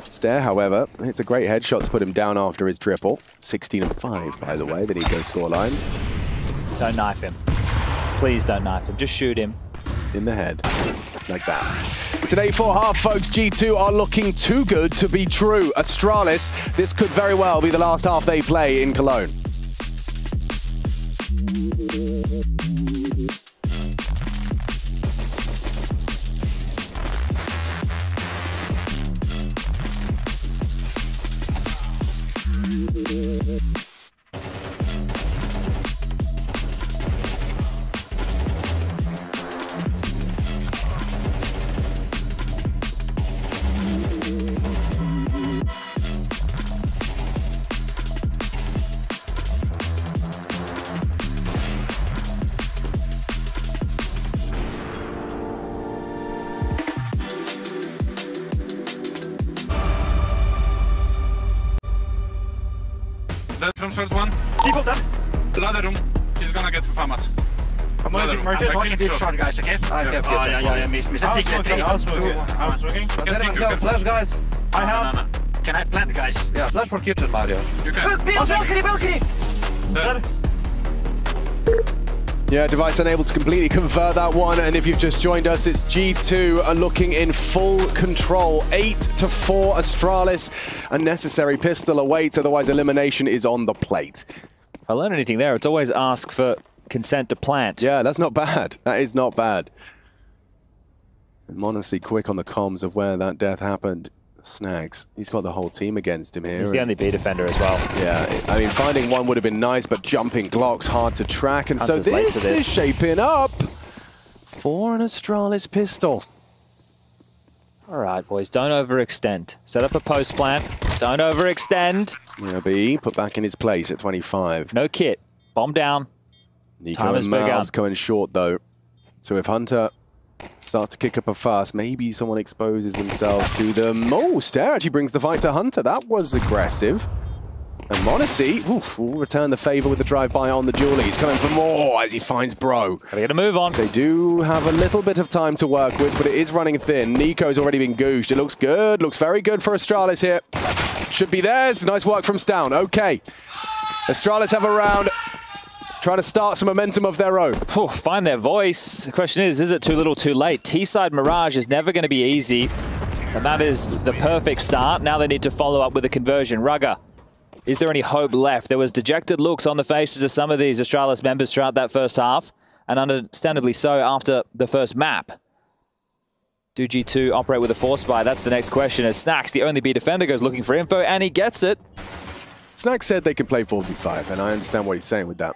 Stair, however, it's a great headshot to put him down after his triple. 16-5, by the way, the Nico scoreline. Don't knife him. Please don't knife him. Just shoot him. In the head, like that. It's an 8-4 half, folks. G2 are looking too good to be true. Astralis, this could very well be the last half they play in Cologne. Dead from short one. People dead. Another room. He's gonna get FAMAS. I'm gonna be marked. I'm deep shot, guys, okay? Yeah, miss. Miss. I was looking. Go, flash, guys. I have. Can I plant, guys? Yeah, flash for kitchen, Mario. You can. Balcony! Dead. Yeah, Device unable to completely convert that one, and if you've just joined us, it's G2 are looking in full control. 8-4 Astralis. A necessary pistol awaits, otherwise elimination is on the plate. If I learn anything there, it's always ask for consent to plant. Yeah, that's not bad. That is not bad. I'm honestly quick on the comms of where that death happened. Snags. He's got the whole team against him here. He's the only B defender as well. Yeah, I mean, finding one would have been nice, but jumping Glock's hard to track, and Hunter's so late to this is shaping up for an Astralis pistol. All right, boys, don't overextend. Set up a post plant. Don't overextend. Yeah, B put back in his place at 25. No kit. Bomb down. Nico Time and has begun. Malbs coming short, though. So if Hunter starts to kick up a fuss, maybe someone exposes themselves to them. Oh, Stair actually brings the fight to Hunter. That was aggressive. And Monacy will return the favor with the drive-by on the dueling. He's coming for more as he finds Bro. Gotta get a move on. They do have a little bit of time to work with, but it is running thin. Nico's already been goosed. It looks good. Looks very good for Astralis here. Should be theirs. Nice work from Stown. Okay. Astralis have a round. Trying to start some momentum of their own. Find their voice. The question is it too little too late? T-side Mirage is never going to be easy. And that is the perfect start. Now they need to follow up with a conversion. Rugger, is there any hope left? There was dejected looks on the faces of some of these Astralis members throughout that first half. And understandably so after the first map. Do G2 operate with a force buy? That's the next question. As Snacks, the only B defender, goes looking for info, and he gets it. Snack said they can play 4v5, and I understand what he's saying with that.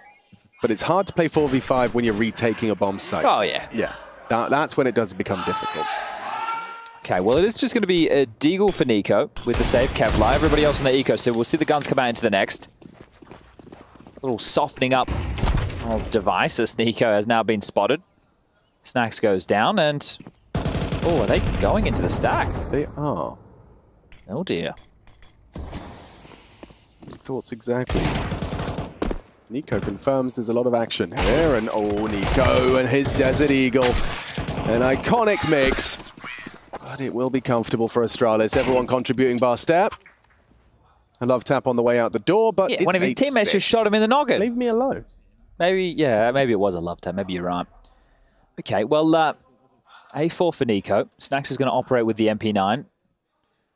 But it's hard to play 4v5 when you're retaking a bomb site. Oh, yeah. Yeah, that's when it does become difficult. Okay, well, it is just going to be a Deagle for Nico with the save Kevlar. Everybody else in the eco, so we'll see the guns come out into the next. A little softening up of device as Nico has now been spotted. Snacks goes down, and... Oh, are they going into the stack? They are. Oh, dear. Thoughts exactly. Nico confirms there's a lot of action here, and oh, Nico and his Desert Eagle. An iconic mix, but it will be comfortable for Astralis. Everyone contributing bar step. A love tap on the way out the door, but yeah, one of his teammates just shot him in the noggin. Leave me alone. Maybe, yeah, maybe it was a love tap. Maybe you're right. Okay, well, A4 for Nico. Snacks is going to operate with the MP9.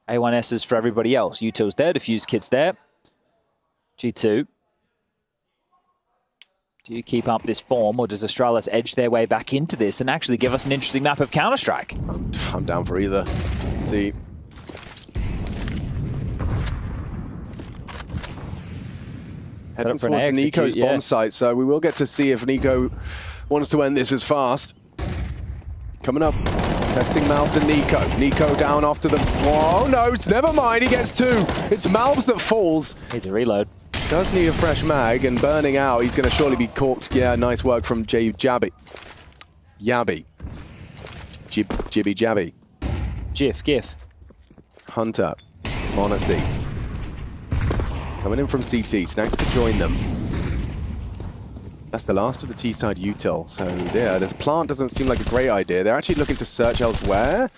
A1S is for everybody else. U2's there, defuse kit's there. G2. Do you keep up this form, or does Astralis edge their way back into this and actually give us an interesting map of Counter-Strike? I'm down for either. Let's see. Heading towards Nico's bomb site, so we will get to see if Nico wants to end this as fast. Coming up, testing Malbs and Nico. Nico down after the... Oh, no, it's never mind, he gets two. It's Malbs that falls. Needs a reload. Does need a fresh mag, and burning out, he's going to surely be corked. Yeah, nice work from Jabby. Yabby. Jibby Jabby. GIF. Hunter. Monacy. Coming in from CT. Snacks to join them. That's the last of the T-side util. So yeah, this plant doesn't seem like a great idea. They're actually looking to search elsewhere.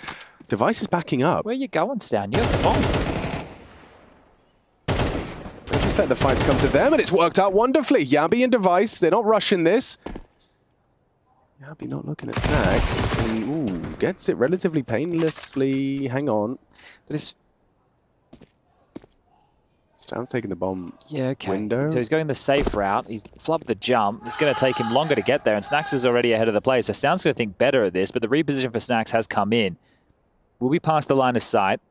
Device is backing up. Where are you going, Stan? You have the bomb. Just let the fights come to them, and it's worked out wonderfully. Yabby and Device, they're not rushing this. Yabby not looking at Snacks, and ooh, gets it relatively painlessly. Hang on. But if... Stan's taking the bomb So window. he's going the safe route. He's flubbed the jump. It's going to take him longer to get there, and Snacks is already ahead of the play. So Stan's going to think better at this, but the reposition for Snacks has come in. Will be past the line of sight.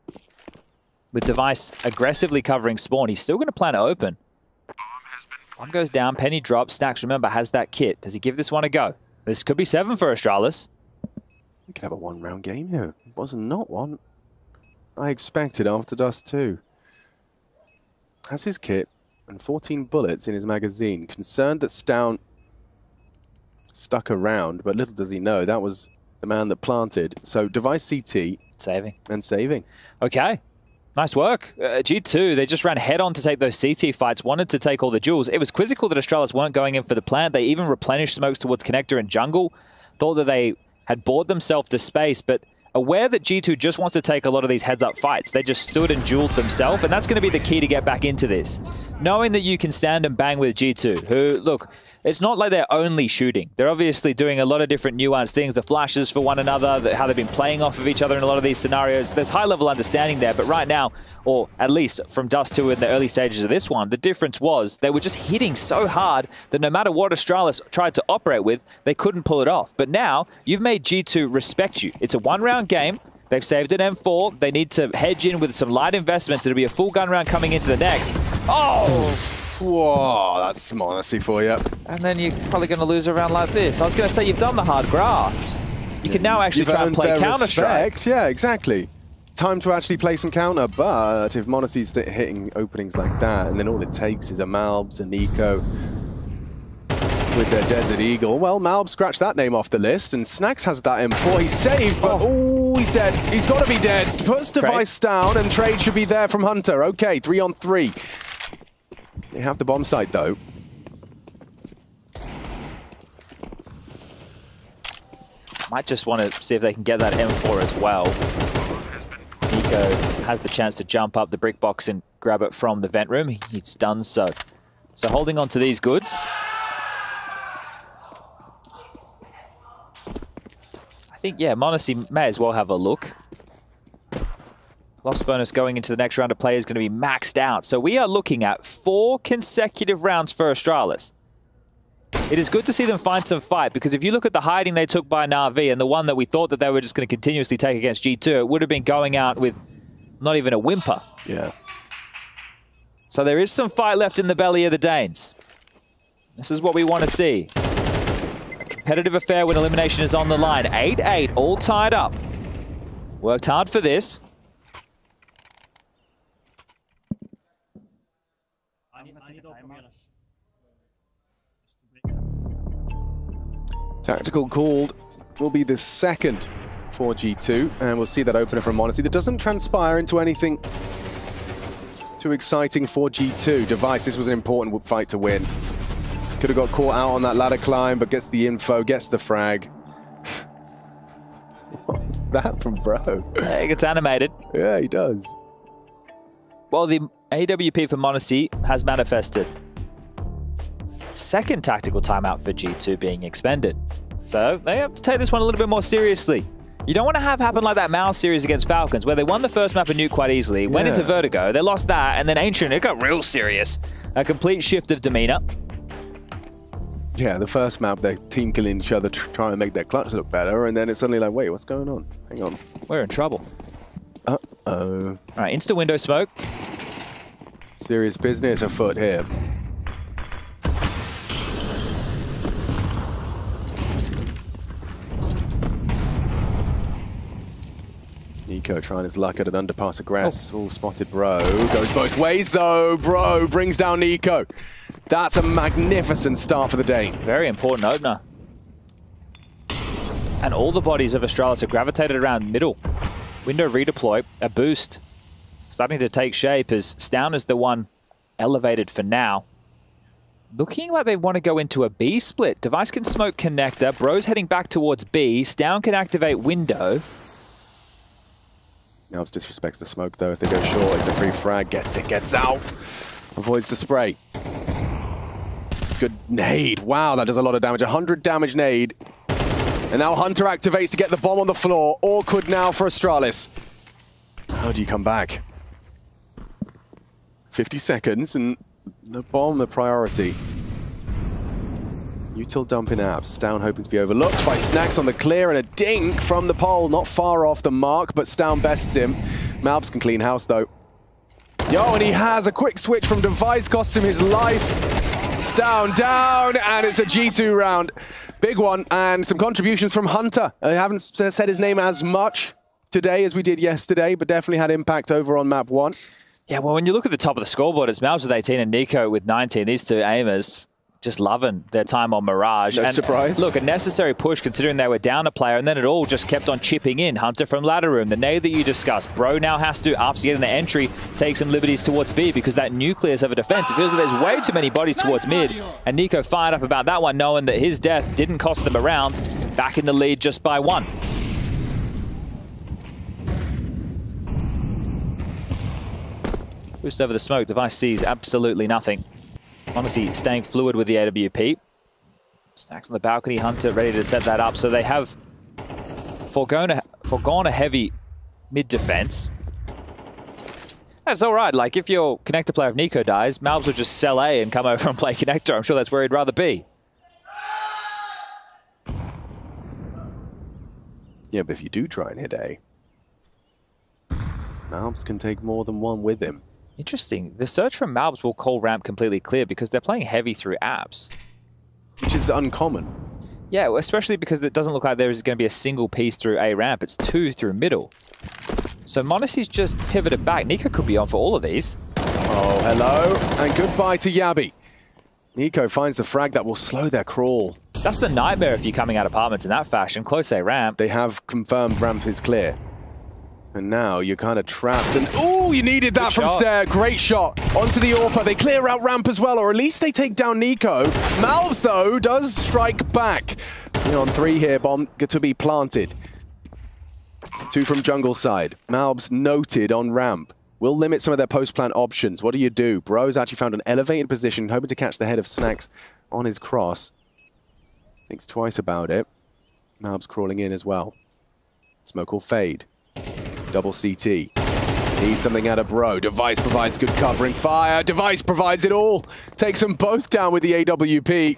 With Device aggressively covering spawn, he's still going to plan to open. One goes down, Penny drops. Snacks, remember, has that kit. Does he give this one a go? This could be 7 for Astralis. We could have a one-round game here. It was not one I expected after Dust 2. Has his kit and 14 bullets in his magazine. Concerned that Stout stuck around, but little does he know that was the man that planted. So Device CT. Saving. And saving. Okay. Nice work. G2, they just ran head-on to take those CT fights, wanted to take all the jewels. It was quizzical that Astralis weren't going in for the plant. They even replenished smokes towards Connector and Jungle. Thought that they had bought themselves the space, but aware that G2 just wants to take a lot of these heads-up fights. They just stood and jeweled themselves, and that's going to be the key to get back into this. Knowing that you can stand and bang with G2, who, look, it's not like they're only shooting. They're obviously doing a lot of different nuanced things, the flashes for one another, how they've been playing off of each other in a lot of these scenarios. There's high-level understanding there, but right now, or at least from Dust 2 in the early stages of this one, the difference was they were just hitting so hard that no matter what Astralis tried to operate with, they couldn't pull it off. But now, you've made G2 respect you. It's a one-round game. They've saved an M4. They need to hedge in with some light investments. It'll be a full gun round coming into the next. Oh! Whoa, that's Monacy for you. And then you're probably going to lose a round like this. I was going to say, you've done the hard graft. You can now actually try and play Counter-Strike. Yeah, exactly. Time to actually play some counter, but if Monacy's hitting openings like that, and then all it takes is a Malbs, a Nico with their Desert Eagle. Well, Malbs scratched that name off the list, and Snacks has that M4. He's saved, but oh, he's dead. He's got to be dead. Puts Device down, and trade should be there from Hunter. Okay, 3-on-3. They have the bomb site, though. Might just want to see if they can get that M4 as well. Nico has the chance to jump up the brick box and grab it from the vent room. He's done so. So holding on to these goods. I think, yeah, Monacy may as well have a look. Loss bonus going into the next round of play is going to be maxed out. So we are looking at 4 consecutive rounds for Astralis. It is good to see them find some fight, because if you look at the hiding they took by Na'Vi and the one that we thought that they were just going to continuously take against G2, it would have been going out with not even a whimper. Yeah. So there is some fight left in the belly of the Danes. This is what we want to see. A competitive affair when elimination is on the line. 8-8, all tied up. Worked hard for this. Tactical called will be the second for G2, and we'll see that opener from Monacy that doesn't transpire into anything too exciting for G2. Device, this was an important fight to win. Could have got caught out on that ladder climb, but gets the info, gets the frag. What's that from Bro? He gets animated. Yeah, he does. Well, the AWP for Monacy has manifested. Second tactical timeout for G2 being expended. So they have to take this one a little bit more seriously. You don't want to have happen like that Mal series against Falcons, where they won the first map of Nuke quite easily, went into Vertigo, they lost that, and then Ancient, it got real serious. A complete shift of demeanor. Yeah, the first map, they're team killing each other, trying to make their clutch look better, and then it's suddenly like, wait, what's going on? Hang on. We're in trouble. Uh-oh. All right, insta window smoke. Serious business afoot here. Nico trying his luck at an underpass of grass. Oh, spotted Bro. Goes both ways though. Bro brings down Nico. That's a magnificent start for the day. Very important opener. And all the bodies of Astralis have gravitated around middle. Window redeploy, a boost. Starting to take shape as Stown is the one elevated for now. Looking like they want to go into a B split. Device can smoke connector. Bro's heading back towards B. Stown can activate window. Nels disrespects the smoke though. If they go short, it's a free frag. Gets it, gets out. Avoids the spray. Good nade. Wow, that does a lot of damage. 100 damage nade. And now Hunter activates to get the bomb on the floor. Awkward now for Astralis. How do you come back? 50 seconds and the bomb the priority. Util dumping abs. Stown hoping to be overlooked by Snacks on the clear and a dink from the pole. Not far off the mark, but Stown bests him. Malbs can clean house though. Yo, and he has a quick switch from Device, costs him his life. Stown down, and it's a G2 round. Big one, and some contributions from Hunter. I haven't said his name as much today as we did yesterday, but definitely had impact over on map 1. Yeah, well, when you look at the top of the scoreboard, it's Malbs with 18 and Nico with 19. These two aimers just loving their time on Mirage. No surprise. Look, a necessary push considering they were down a player, and then it all just kept on chipping in. Hunter from ladder room, the nade that you discussed. Bro now has to, after getting the entry, take some liberties towards B because that nucleus of a defense. It feels like there's way too many bodies towards mid, and Nico fired up about that one, knowing that his death didn't cost them a round. Back in the lead just by 1. Boost over the smoke. Device sees absolutely nothing. Honestly, staying fluid with the AWP. Snacks on the balcony. Hunter ready to set that up. So they have foregone a heavy mid defense. That's all right. Like, if your connector player of Nico dies, Malbs will just sell A and come over and play connector. I'm sure that's where he'd rather be. Yeah, but if you do try and hit A, Malbs can take more than one with him. Interesting. The search from Malbs will call ramp completely clear because they're playing heavy through apps. Which is uncommon. Yeah, especially because it doesn't look like there is going to be a single piece through A ramp. It's 2 through middle. So Monacy's just pivoted back. Nico could be on for all of these. Oh, hello. And goodbye to Yabi. Nico finds the frag that will slow their crawl. That's the nightmare if you're coming out apartments in that fashion. Close A ramp. They have confirmed ramp is clear. And now you're kind of trapped. And oh, you needed that from Stair. Great shot. Onto the AWP. They clear out ramp as well, or at least they take down Nico. Malbs, though, does strike back. On 3 here, bomb to be planted. 2 from jungle side. Malbs noted on ramp. Will limit some of their post-plant options. What do you do? Bro's actually found an elevated position, hoping to catch the head of Snacks on his cross. Thinks twice about it. Malbs crawling in as well. Smoke will fade. Double CT. Needs something out of Bro. Device provides good covering fire. Device provides it all. Takes them both down with the AWP.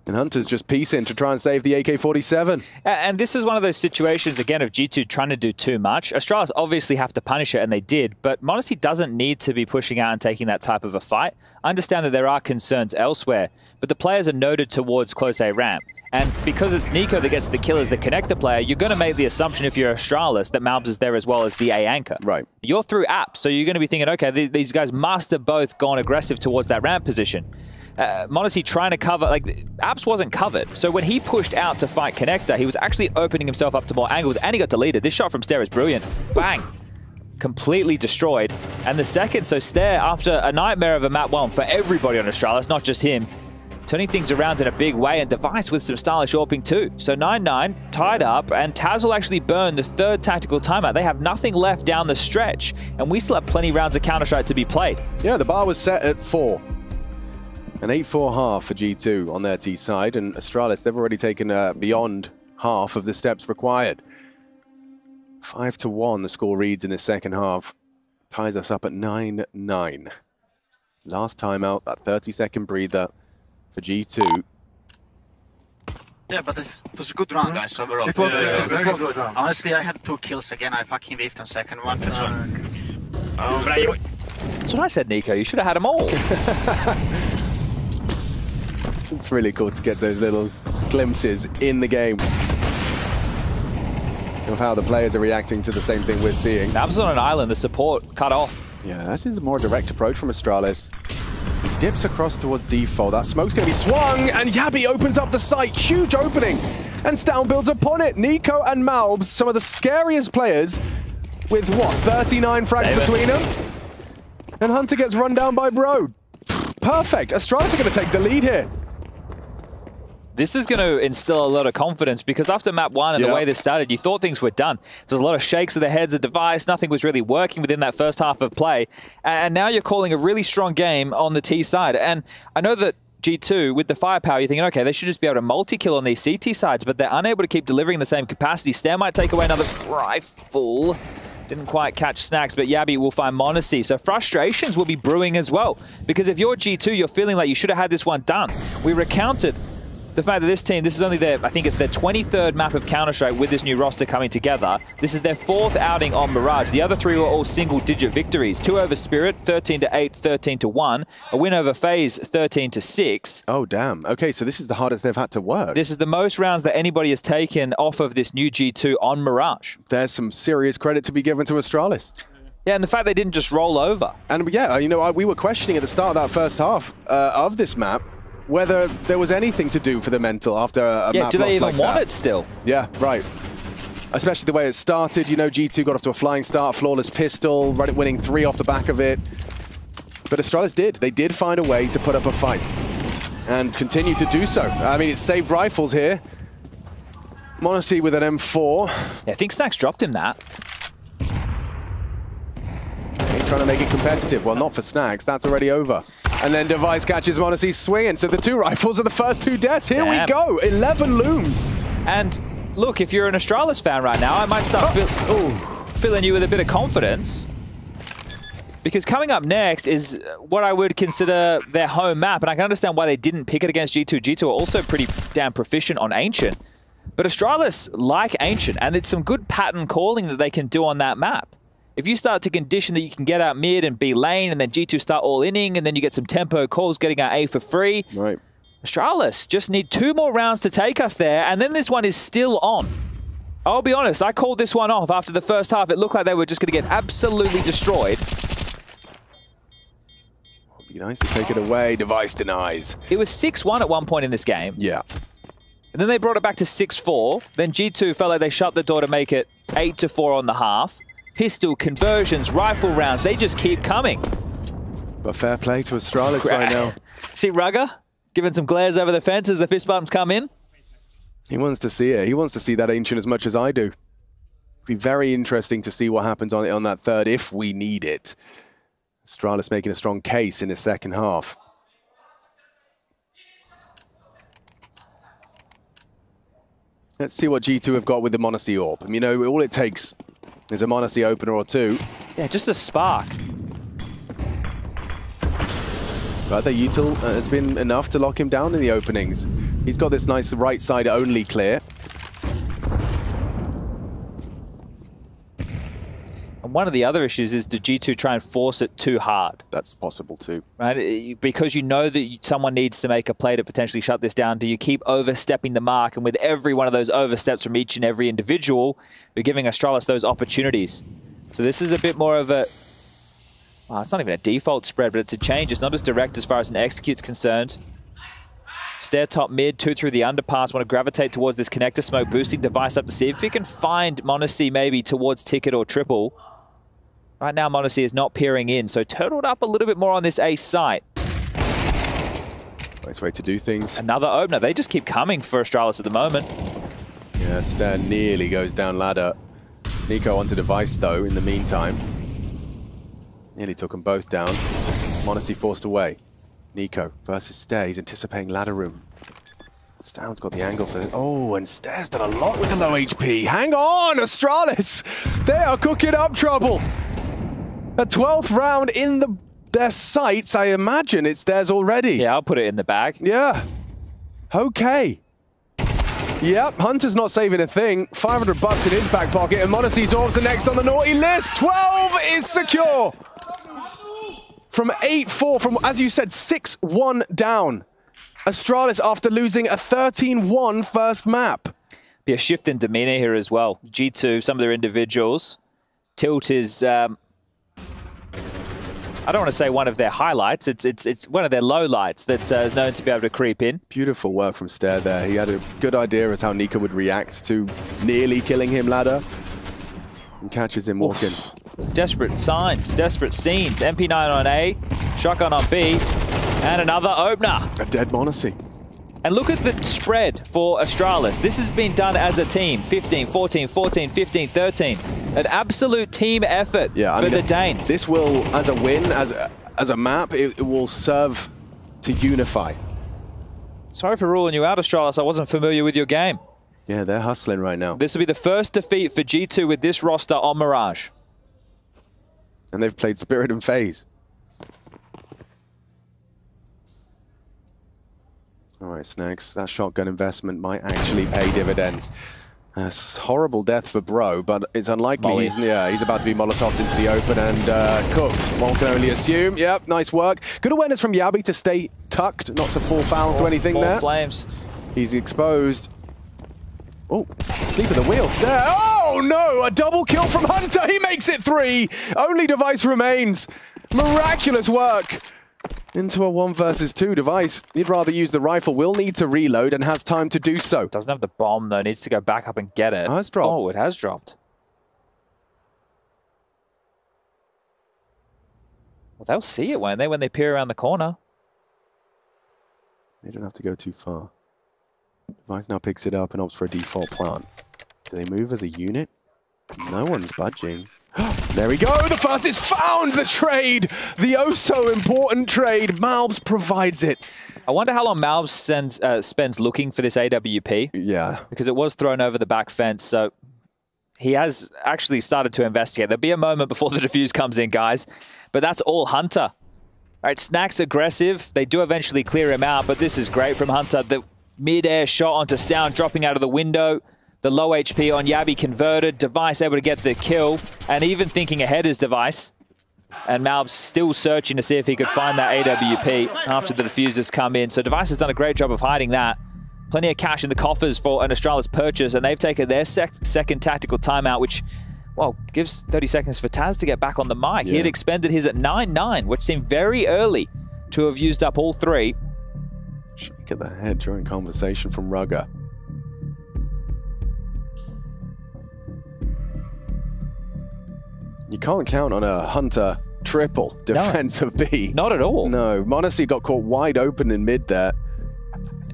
And Hunter's just piecing to try and save the AK-47. And this is one of those situations, again, of G2 trying to do too much. Astralis obviously have to punish it, and they did. But Monacy doesn't need to be pushing out and taking that type of a fight. I understand that there are concerns elsewhere. But the players are noted towards close A ramp. And because it's Nico that gets the kill as the connector player, you're going to make the assumption if you're Astralis that Malbs is there as well as the A anchor. Right. You're through Apps, so you're going to be thinking, okay, these guys must have both gone aggressive towards that ramp position. m0NESY trying to cover, like, Apps wasn't covered. So when he pushed out to fight connector, he was actually opening himself up to more angles, and he got deleted. This shot from Stair is brilliant. Bang. Completely destroyed. And the second, so Stair, after a nightmare of a map one for everybody on Astralis, not just him, turning things around in a big way, and Device with some stylish AWPing too. So 9-9, tied up, and Taz will actually burn the third tactical timeout. They have nothing left down the stretch, and we still have plenty of rounds of Counter-Strike to be played. Yeah, the bar was set at 4. An 8-4 half for G2 on their T side, and Astralis, they've already taken beyond half of the steps required. 5-1 the score reads in the second half. Ties us up at 9-9. Last timeout, that 30-second breather for G2. Yeah, but it was a good round, guys, overall. It was a very good round. Honestly, I had 2 kills again. I fucking whiffed on second one. That's what I said, Nico. You should have had them all. It's really cool to get those little glimpses in the game of how the players are reacting to the same thing we're seeing. Nabs on an island, the support cut off. Yeah, that is a more direct approach from Astralis. He dips across towards default. That smoke's going to be swung, and Yabi opens up the site. Huge opening, and Stown builds upon it. Nico and Malbs, some of the scariest players, with what, 39 frags between them? And Hunter gets run down by Bro. Perfect. Astralis are going to take the lead here. This is going to instill a lot of confidence, because after map 1 and the way this started, you thought things were done. There's a lot of shakes of the heads of Device. Nothing was really working within that first half of play. And now you're calling a really strong game on the T side. And I know that G2, with the firepower, you're thinking, okay, they should just be able to multi-kill on these CT sides, but they're unable to keep delivering the same capacity. Stair might take away another rifle. Didn't quite catch Snacks, but Yabi will find m0NESY. So frustrations will be brewing as well. Because if you're G2, you're feeling like you should have had this one done. We recounted the fact that this team, this is only their, I think it's their 23rd map of Counter-Strike with this new roster coming together. This is their 4th outing on Mirage. The other 3 were all single-digit victories. 2 over Spirit, 13-8, 13-1. A win over FaZe, 13-6. Oh, damn. Okay, so this is the hardest they've had to work. This is the most rounds that anybody has taken off of this new G2 on Mirage. There's some serious credit to be given to Astralis. Yeah, and the fact they didn't just roll over. And yeah, you know, we were questioning at the start of that first half of this map whether there was anything to do for the mental after a map do they even like want that. it still? Yeah, right. Especially the way it started. You know, G2 got off to a flying start, flawless pistol, winning 3 off the back of it. But Astralis did. They did find a way to put up a fight and continue to do so. I mean, it saved rifles here. m0NESY with an M4. Yeah, I think Snacks dropped him that. Trying to make it competitive. Well, not for Snacks. That's already over. And then Device catches m0NESY swinging. So the 2 rifles are the first 2 deaths. Here we go. 11 looms. And look, if you're an Astralis fan right now, I might start filling you with a bit of confidence. Because coming up next is what I would consider their home map. And I can understand why they didn't pick it against G2. G2 are also pretty damn proficient on Ancient. But Astralis like Ancient. And it's some good pattern calling that they can do on that map. If you start to condition that you can get out mid and B lane, and then G2 start all-inning, and then you get some tempo calls getting out A for free. Right. Astralis just need 2 more rounds to take us there, and then this one is still on. I'll be honest, I called this one off after the first half. It looked like they were just going to get absolutely destroyed. It'd be nice to take it away. Device denies. It was 6-1 at one point in this game. Yeah. And then they brought it back to 6-4. Then G2 felt like they shut the door to make it 8-4 on the half. Pistol, conversions, rifle rounds, they just keep coming. But fair play to Astralis right now. See Rugger giving some glares over the fence as the fist buttons come in. He wants to see it. He wants to see that Ancient as much as I do. It'd be very interesting to see what happens on that third if we need it. Astralis making a strong case in the second half. Let's see what G2 have got with the m0NESY AWP. You know, all it takes is a m0NESY opener or 2. Yeah, just a spark. But the util has been enough to lock him down in the openings. He's got this nice right side only clear. And And one of the other issues is, do G2 try and force it too hard? That's possible too. Right? Because you know that someone needs to make a play to potentially shut this down. Do you keep overstepping the mark? And with every one of those oversteps from each and every individual, you're giving Astralis those opportunities. So this is a bit more of a... Well, it's not even a default spread, but it's a change. It's not as direct as far as an execute's concerned. Stair top mid, 2 through the underpass. Want to gravitate towards this connector smoke, boosting device up to see if you can find m0NESY maybe towards ticket or triple. Right now, m0NESY is not peering in, so turtled up a little bit more on this ace site. Nice way to do things. Another opener. They just keep coming for Astralis at the moment. Yeah, Stair nearly goes down ladder. Nico onto device though in the meantime. Nearly took them both down. m0NESY forced away. Nico versus Stair. He's anticipating ladder room. Stound's got the angle for it. Oh, and Stair's done a lot with the low HP. Hang on, Astralis! They are cooking up trouble. A 12th round in their sights. I imagine it's theirs already. Yeah, I'll put it in the bag. Yeah. Okay. Yep, Hunter's not saving a thing. 500 bucks in his back pocket, and m0NESY's orbs the next on the naughty list. 12 is secure. From 8-4, from, as you said, 6-1 down. Astralis after losing a 13-1 first map. Be a shift in demeanor here as well. G2, some of their individuals. Tilt is, I don't want to say one of their highlights. It's one of their lowlights that is known to be able to creep in. Beautiful work from Stair there. He had a good idea as how Nico would react to nearly killing him ladder. And catches him walking. Desperate signs, desperate scenes. MP9 on A, shotgun on B, and another opener. A dead m0NESY. And look at the spread for Astralis. This has been done as a team. 15, 14, 14, 15, 13. An absolute team effort for the Danes. This will, as a win, as a map, it will serve to unify. Sorry for ruling you out, Astralis. I wasn't familiar with your game. Yeah, they're hustling right now. This will be the first defeat for G2 with this roster on Mirage. And they've played Spirit and FaZe. All right, Snags, that shotgun investment might actually pay dividends. Horrible death for Bro, but it's unlikely he's about to be Molotoved into the open and cooked. One can only assume. Yep, nice work. Good awareness from Yabi to stay tucked, not to fall foul to anything there. Flames. He's exposed. Oh, sleep of the wheel. Stair. Oh no, a double kill from Hunter. He makes it 3. Only device remains. Miraculous work. Into a 1 versus 2 device. He'd rather use the rifle. Will need to reload and has time to do so. Doesn't have the bomb though. Needs to go back up and get it. Oh, it's dropped. Oh, it has dropped. Well, they'll see it, won't they, when they peer around the corner? They don't have to go too far. Device now picks it up and opts for a default plant. Do they move as a unit? No one's budging. There we go, the first is found! The trade! The oh-so-important trade. Malbs provides it. I wonder how long Malbs spends looking for this AWP. Yeah. Because it was thrown over the back fence, so he has actually started to investigate. There'll be a moment before the defuse comes in, guys. But that's all Hunter. All right, Snack's aggressive. They do eventually clear him out, but this is great from Hunter. The mid-air shot onto Stound, dropping out of the window. The low HP on Yabi converted. Device able to get the kill. And even thinking ahead is Device. And Malbs still searching to see if he could find that AWP after the diffusers come in. So Device has done a great job of hiding that. Plenty of cash in the coffers for an Astralis purchase. And they've taken their second tactical timeout, which, well, gives 30 seconds for Taz to get back on the mic. Yeah. He had expended his at 9-9, which seemed very early to have used up all 3. Shake at the head during conversation from Rugger. You can't count on a Hunter triple defense of B. Not at all. No, m0NESY got caught wide open in mid there.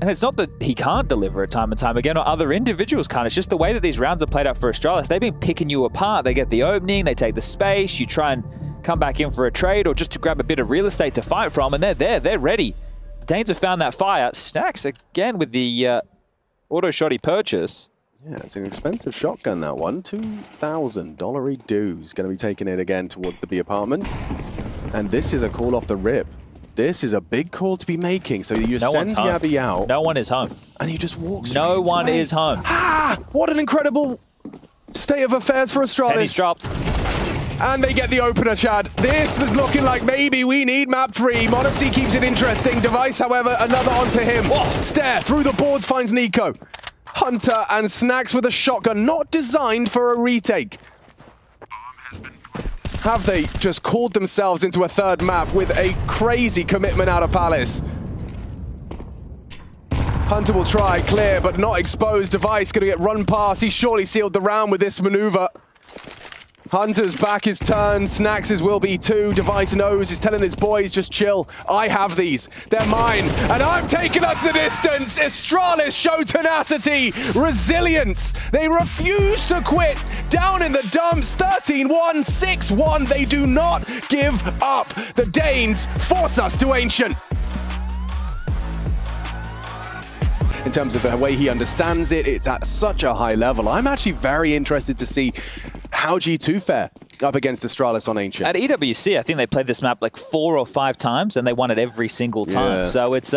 And it's not that he can't deliver it time and time again, or other individuals can't. It's just the way that these rounds are played out for Astralis. They've been picking you apart. They get the opening, they take the space, you try and come back in for a trade or just to grab a bit of real estate to fight from, and they're there, they're ready. The Danes have found that fire. Stacks again with the auto-shotty purchase. Yeah, it's an expensive shotgun, that one. $2,000 dues. Going to be taking it again towards the B apartments. And this is a call off the rip. This is a big call to be making. So you send Yabi out. No one is home. And he just walks No one is home. Ah! What an incredible state of affairs for Astralis. And he's dropped. And they get the opener, Chad. This is looking like maybe we need map 3. m0NESY keeps it interesting. Device, however, another onto him. Stare through the boards, finds Nico. Hunter and Snacks with a shotgun, not designed for a retake. Have they just called themselves into a third map with a crazy commitment out of Palace? Hunter will try, clear, but not exposed. Device gonna get run past. He surely sealed the round with this maneuver. Hunter's back is turned, Snacks' will be too. Device knows, he's telling his boys, just chill. I have these, they're mine, and I'm taking us the distance. Astralis show tenacity, resilience. They refuse to quit. Down in the dumps, 13-1, 6-1. They do not give up. The Danes force us to Ancient. In terms of the way he understands it, it's at such a high level. I'm actually very interested to see how G2 fare up against Astralis on Ancient. At EWC, I think they played this map like 4 or 5 times, and they won it every single time. Yeah. So it's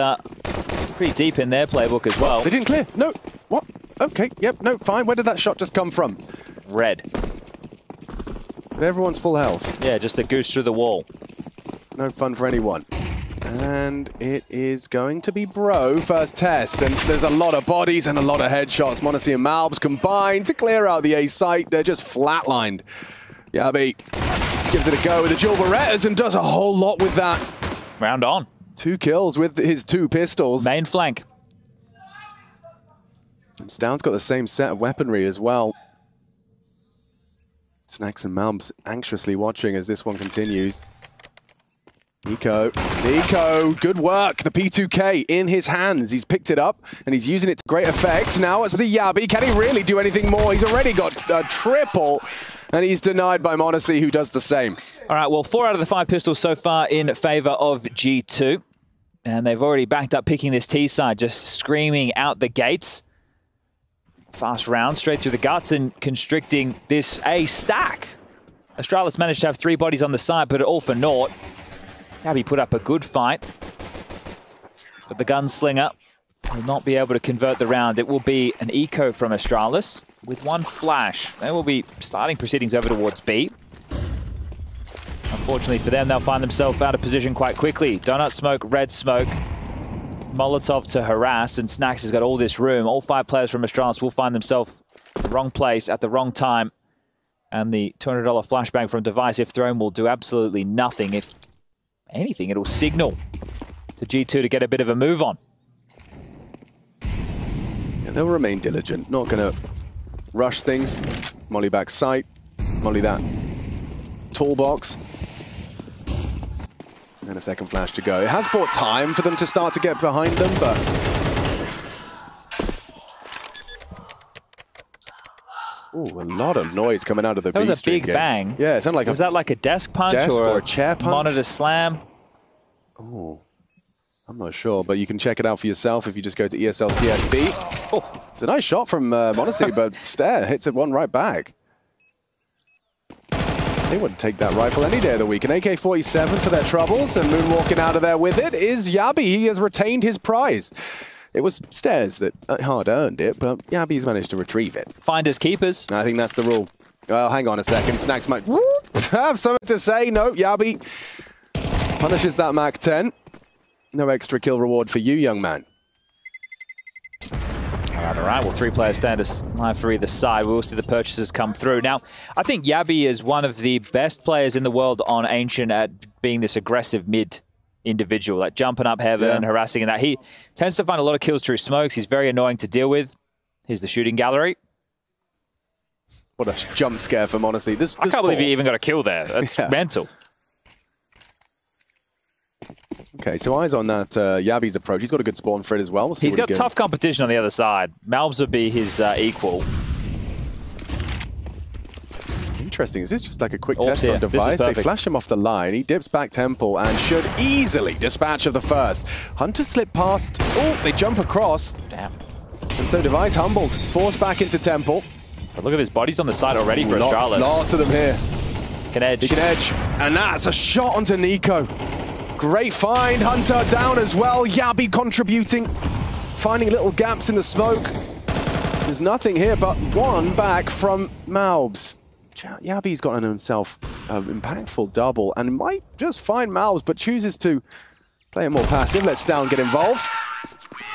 pretty deep in their playbook as well. They didn't clear. No. What? Okay. Yep. No. Fine. Where did that shot just come from? Red. But everyone's full health. Yeah, just a goose through the wall. No fun for anyone. And it is going to be Bro first test, and there's a lot of bodies and a lot of headshots. m0NESY and Malbs combined to clear out the A site. They're just flatlined. Yabi gives it a go with the dual Berettas and does a whole lot with that. Round on. 2 kills with his 2 pistols. Main flank. And Stout's got the same set of weaponry as well. Snacks and Malbs anxiously watching as this one continues. Nico, good work. The P2K in his hands. He's picked it up and he's using it to great effect. Now it's with the Yabi. Can he really do anything more? He's already got a triple and he's denied by m0NESY, who does the same. All right, well, 4 out of the 5 pistols so far in favor of G2. And they've already backed up picking this T side, just screaming out the gates. Fast round straight through the guts and constricting this A stack. Astralis managed to have 3 bodies on the side, but all for naught. Yabi put up a good fight, but the gunslinger will not be able to convert the round. It will be an eco from Astralis with 1 flash. They will be starting proceedings over towards B. Unfortunately for them, they'll find themselves out of position quite quickly. Donut smoke, red smoke, Molotov to harass, and Snacks has got all this room. All 5 players from Astralis will find themselves in the wrong place at the wrong time. And the $200 flashbang from Device, if thrown, will do absolutely nothing. If anything, it'll signal to G2 to get a bit of a move on. And they'll remain diligent, not going to rush things. Molly back sight, molly that toolbox. And a second flash to go. It has bought time for them to start to get behind them, but ooh, a lot of noise coming out of the B-Street. That was a big bang. Yeah, it sounded like was that like a desk punch or a chair punch? Monitor slam? Oh, I'm not sure, but you can check it out for yourself if you just go to ESL-CSB. Oh, it's a nice shot from m0NESY, but Stare hits it one right back. They wouldn't take that rifle any day of the week. An AK-47 for their troubles, and moonwalking out of there with it is Yabi. He has retained his prize. It was Stairs that hard earned it, but Yabi's managed to retrieve it. Finders keepers. I think that's the rule. Well, hang on a second. Snacks might have something to say. No, Yabi punishes that Mac 10. No extra kill reward for you, young man. All right. Well, 3 players stand alive for either side. We will see the purchases come through. Now, I think Yabi is one of the best players in the world on Ancient at being this aggressive mid individual, like jumping up heaven and harassing and that. He tends to find a lot of kills through smokes. He's very annoying to deal with. Here's the shooting gallery. What a jump scare for m0NESY. I can't believe he even got a kill there. That's mental. Okay, so eyes on that Yabi's approach. He's got a good spawn for it as well. We'll see He's got tough competition on the other side. Malbs would be his equal. Interesting. Is this just like a quick test on Device? They flash him off the line. He dips back Temple and should easily dispatch of the first. Hunter slipped past. Oh, they jump across. Damn. And so Device humbled. Forced back into Temple. But look at his bodies on the side already for Astralis. Lots of them here. Can edge. He can edge. And that's a shot onto Nico. Great find. Hunter down as well. Yabi contributing. Finding little gaps in the smoke. There's nothing here but 1 back from Malbs. Yabi's gotten himself an impactful double and might just find Malbs, but chooses to play it more passive. Let Stown get involved.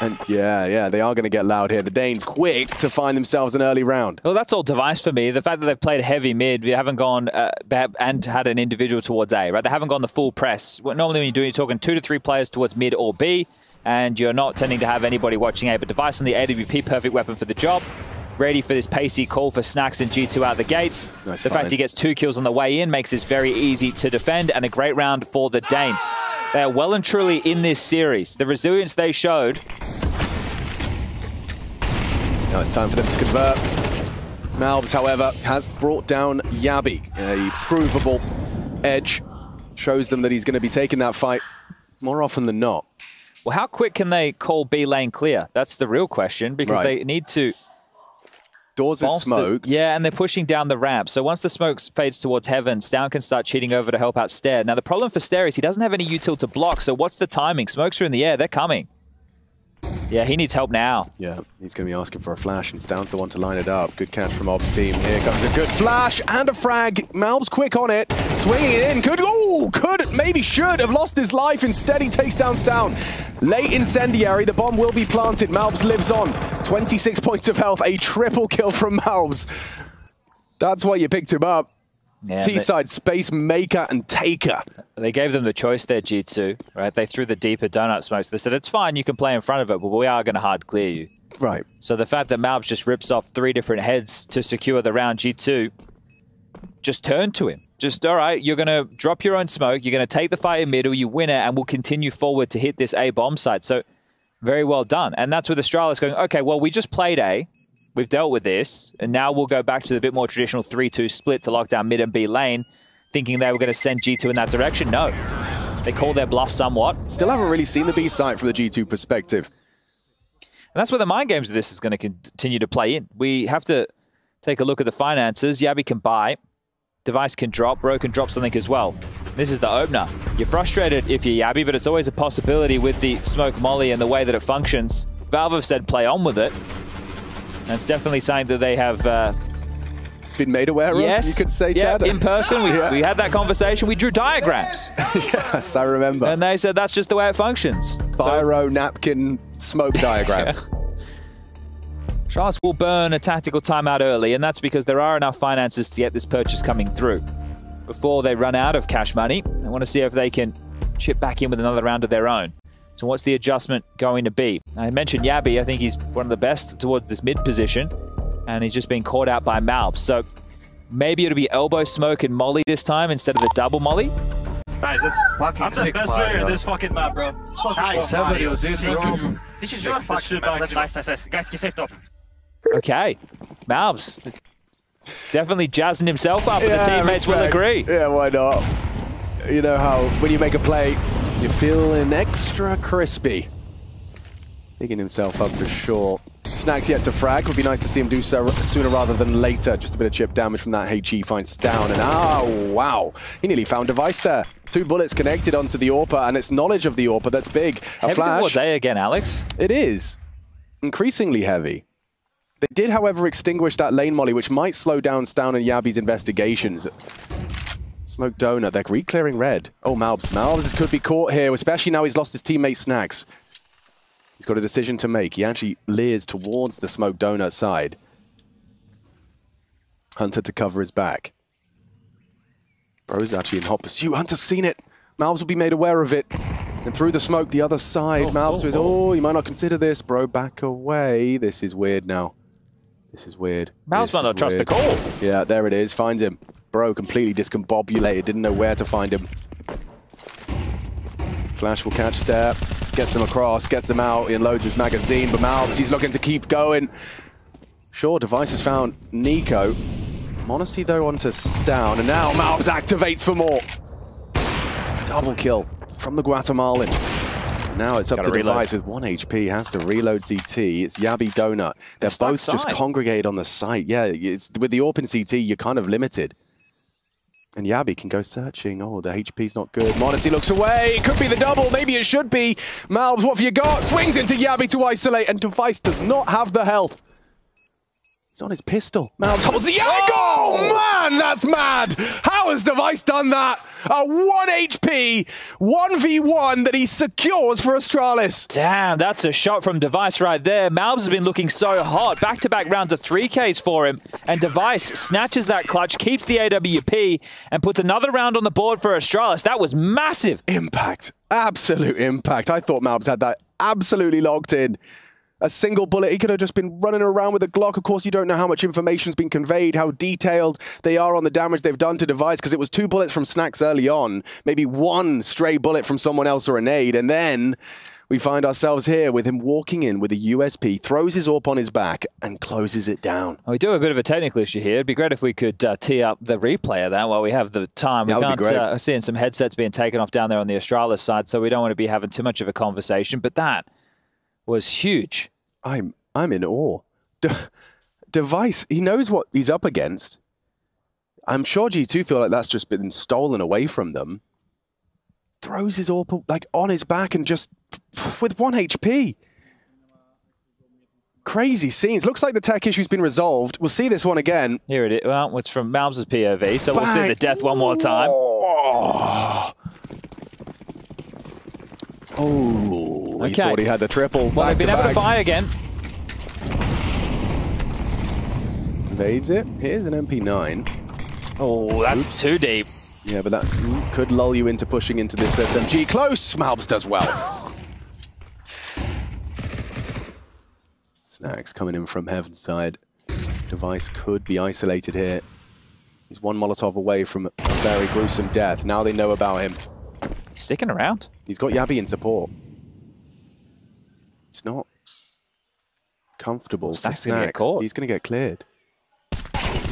And yeah, they are going to get loud here. The Danes quick to find themselves an early round. Well, that's all Device for me. The fact that they've played heavy mid, we haven't gone and had an individual towards A, right? They haven't gone the full press. Normally when you're talking 2 to 3 players towards mid or B, and you're not tending to have anybody watching A, but Device on the AWP, perfect weapon for the job. Ready for this pacey call for Snacks and G2 out the gates. Nice the fact he gets 2 kills on the way in makes this very easy to defend, and a great round for the Danes. They are well and truly in this series. The resilience they showed. Now it's time for them to convert. Malbs, however, has brought down Yabi. A provable edge. Shows them that he's going to be taking that fight more often than not. Well, how quick can they call B lane clear? That's the real question, because they need to... Doors of smoke. Yeah, and they're pushing down the ramp. So once the smoke fades towards heaven, Stown can start cheating over to help out Stair. Now, the problem for Stair is he doesn't have any util to block, so what's the timing? Smokes are in the air. They're coming. Yeah, he needs help now. Yeah, he's going to be asking for a flash, and Stown's the one to line it up. Good catch from Ob's team. Here comes a good flash and a frag. Malbs quick on it, swinging it in. Maybe should have lost his life. Instead, he takes down Stown. Late incendiary, the bomb will be planted. Malbs lives on. 26 points of health, a triple kill from Malbs. That's why you picked him up. Yeah, T-side space maker and taker. They gave them the choice there, G2, right? They threw the deeper donut smokes. They said, it's fine, you can play in front of it, but we are going to hard clear you. Right. So the fact that Malbs just rips off 3 different heads to secure the round, G2 just turned to him. Just, all right, you're going to drop your own smoke, you're going to take the fight in middle, you win it, and we'll continue forward to hit this A bomb site. So very well done. And that's with Astralis going, okay, well, we just played A. We've dealt with this, and now we'll go back to the bit more traditional 3-2 split to lock down mid and B lane, thinking they were going to send G2 in that direction. No. They call their bluff somewhat. Still haven't really seen the B site from the G2 perspective. And that's where the mind games of this is going to continue to play in. We have to take a look at the finances. Yabi can buy. Device can drop. Bro can drop something as well. This is the opener. You're frustrated if you're Yabi, but it's always a possibility with the smoke molly and the way that it functions. Valve have said play on with it. And it's definitely something that they have been made aware of, you could say, Chad. In person, we had that conversation. We drew diagrams. Yes, I remember. And they said that's just the way it functions. Biro, napkin, smoke diagram. Charles will burn a tactical timeout early, and that's because there are enough finances to get this purchase coming through. Before they run out of cash money, they want to see if they can chip back in with another round of their own. So what's the adjustment going to be? I mentioned Yabi. I think he's one of the best towards this mid position, and he's just been caught out by Malbs. So maybe it'll be elbow smoke and molly this time instead of the double molly. Guys, I'm the best player in this fucking map, bro. Nice. This is your fucking map. Nice. Guys, get safe up. Okay. Malbs definitely jazzing himself up, and the teammates will agree. Yeah, why not? You know how when you make a play, you're feeling extra crispy. Digging himself up for sure. Snacks yet to frag. Would be nice to see him do so sooner rather than later. Just a bit of chip damage from that HE finds down. And oh, wow. He nearly found Device there. 2 bullets connected onto the AWPer, and it's knowledge of the AWPer that's big. A flash. Towards A again, Alex. It is. Increasingly heavy. They did, however, extinguish that lane molly, which might slow down Stown and Yabi's investigations. Smoke donut. They're re-clearing red. Oh, Malbs. Malbs could be caught here, especially now he's lost his teammate Snacks. He's got a decision to make. He actually leers towards the smoke donut side. Hunter to cover his back. Bro's actually in hot pursuit. Hunter's seen it. Malbs will be made aware of it. And through the smoke, the other side. Malbs with, you might not consider this. Bro, back away. This is weird now. This is weird. Malbs might not trust the call. Yeah, there it is. Finds him. Bro completely discombobulated. Didn't know where to find him. Flash will catch Step. Gets them across, gets them out, he unloads his magazine, but Malbs, he's looking to keep going. Sure, Device has found Nico. Monacy, though, onto Stown, and now Malbs activates for more. Double kill from the Guatemalan. Now it's up to Device with 1 HP, has to reload CT. It's Yabi Donut. They're both just congregated on the site. Yeah, it's, with the AWP and CT, you're kind of limited. And Yabi can go searching. Oh, the HP's not good. Monacy looks away. It could be the double. Maybe it should be. Malbs, what have you got? Swings into Yabi to isolate. And Device does not have the health. He's on his pistol. Mounds holds the angle! Oh, man, that's mad! How has Device done that? A 1 HP, 1v1 that he secures for Astralis. Damn, that's a shot from Device right there. Malbs has been looking so hot. Back-to-back rounds of 3Ks for him. And Device snatches that clutch, keeps the AWP, and puts another round on the board for Astralis. That was massive. Impact. Absolute impact. I thought Malbs had that absolutely locked in. A single bullet, he could have just been running around with a Glock. Of course, you don't know how much information's been conveyed, how detailed they are on the damage they've done to Device, because it was 2 bullets from Snacks early on, maybe 1 stray bullet from someone else or a nade, and then we find ourselves here with him walking in with a USP, throws his AWP on his back, and closes it down. We do have a bit of a technical issue here. It'd be great if we could tee up the replay of that while we have the time. That would be great. Seeing some headsets being taken off down there on the Astralis side, so we don't want to be having too much of a conversation, but that was huge. I'm in awe. Device, he knows what he's up against. I'm sure G2 feel like that's just been stolen away from them. Throws his AWP like on his back and just with 1 HP. Crazy scenes. Looks like the tech issue's been resolved. We'll see this one again. Here it is. Well, it's from Malbs' POV, so we'll see the death one more time. Oh, he thought he had the triple. Well, they've been able to buy again. Evades it. Here's an MP9. Oh, that's too deep. Yeah, but that could lull you into pushing into this SMG. Close! Malbs does well. Snacks coming in from Heaven's side. Device could be isolated here. He's 1 Molotov away from a very gruesome death. Now they know about him. He's sticking around. He's got Yabby in support. It's not comfortable for Snacks. He's going to get cleared.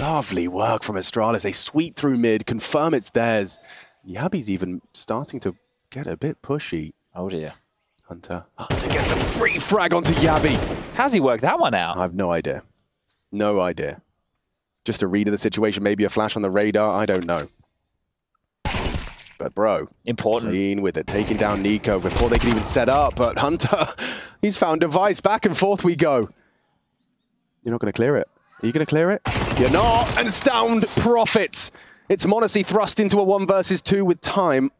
Lovely work from Astralis. They sweep through mid, confirm it's theirs. Yabby's even starting to get a bit pushy. Oh dear. Hunter gets a free frag onto Yabby. How's he worked that one out? I have no idea. No idea. Just a read of the situation, maybe a flash on the radar, I don't know. But bro, important. Clean with it, taking down Nico before they can even set up. But Hunter, he's found Device. Back and forth we go. You're not going to clear it. Are you going to clear it? You're not. And Stound profits. It's m0NESY thrust into a 1 versus 2 with time.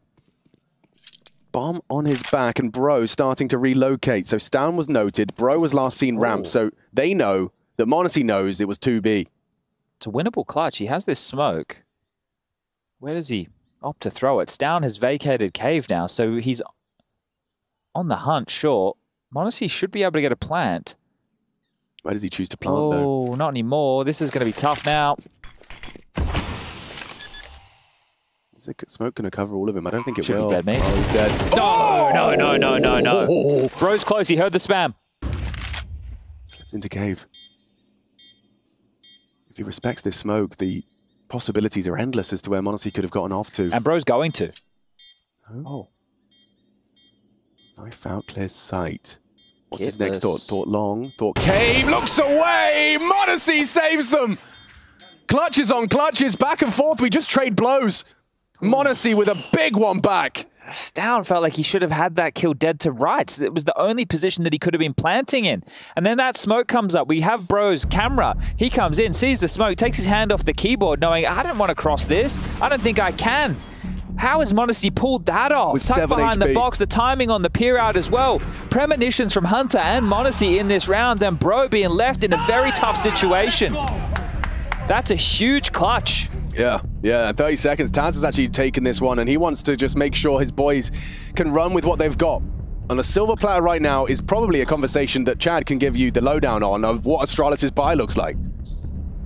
Bomb on his back and Bro starting to relocate. So Stound was noted. Bro was last seen ramp. So they know that m0NESY knows it was 2B. It's a winnable clutch. He has this smoke. Where does he opt to throw it? Stound has vacated cave now, so he's on the hunt, sure. m0NESY should be able to get a plant. Where does he choose to plant, though? Oh, not anymore. This is going to be tough now. Is the smoke going to cover all of him? I don't think it will. Should be dead, mate. Oh, he's dead. No. Bro's close. He heard the spam. Slips into cave. If he respects this smoke, the possibilities are endless as to where m0NESY could have gotten off to. And Bro's going to. Oh. Knife out, clear sight. What's his next thought? Thought long, thought cave, looks away! m0NESY saves them! Clutches on clutches, back and forth, we just trade blows. m0NESY with a big one back. Stound felt like he should have had that kill dead to rights. It was the only position that he could have been planting in. And then that smoke comes up. We have Bro's camera. He comes in, sees the smoke, takes his hand off the keyboard, knowing, I don't want to cross this. I don't think I can. How has m0NESY pulled that off? With Tucked 7 behind HP. the box, the timing on the peer out as well. Premonitions from Hunter and m0NESY in this round, and Bro being left in a very tough situation. That's a huge clutch. Yeah, 30 seconds. Taz has actually taken this one, and he wants to just make sure his boys can run with what they've got. And a silver platter right now is probably a conversation that Chad can give you the lowdown on of what Astralis' buy looks like.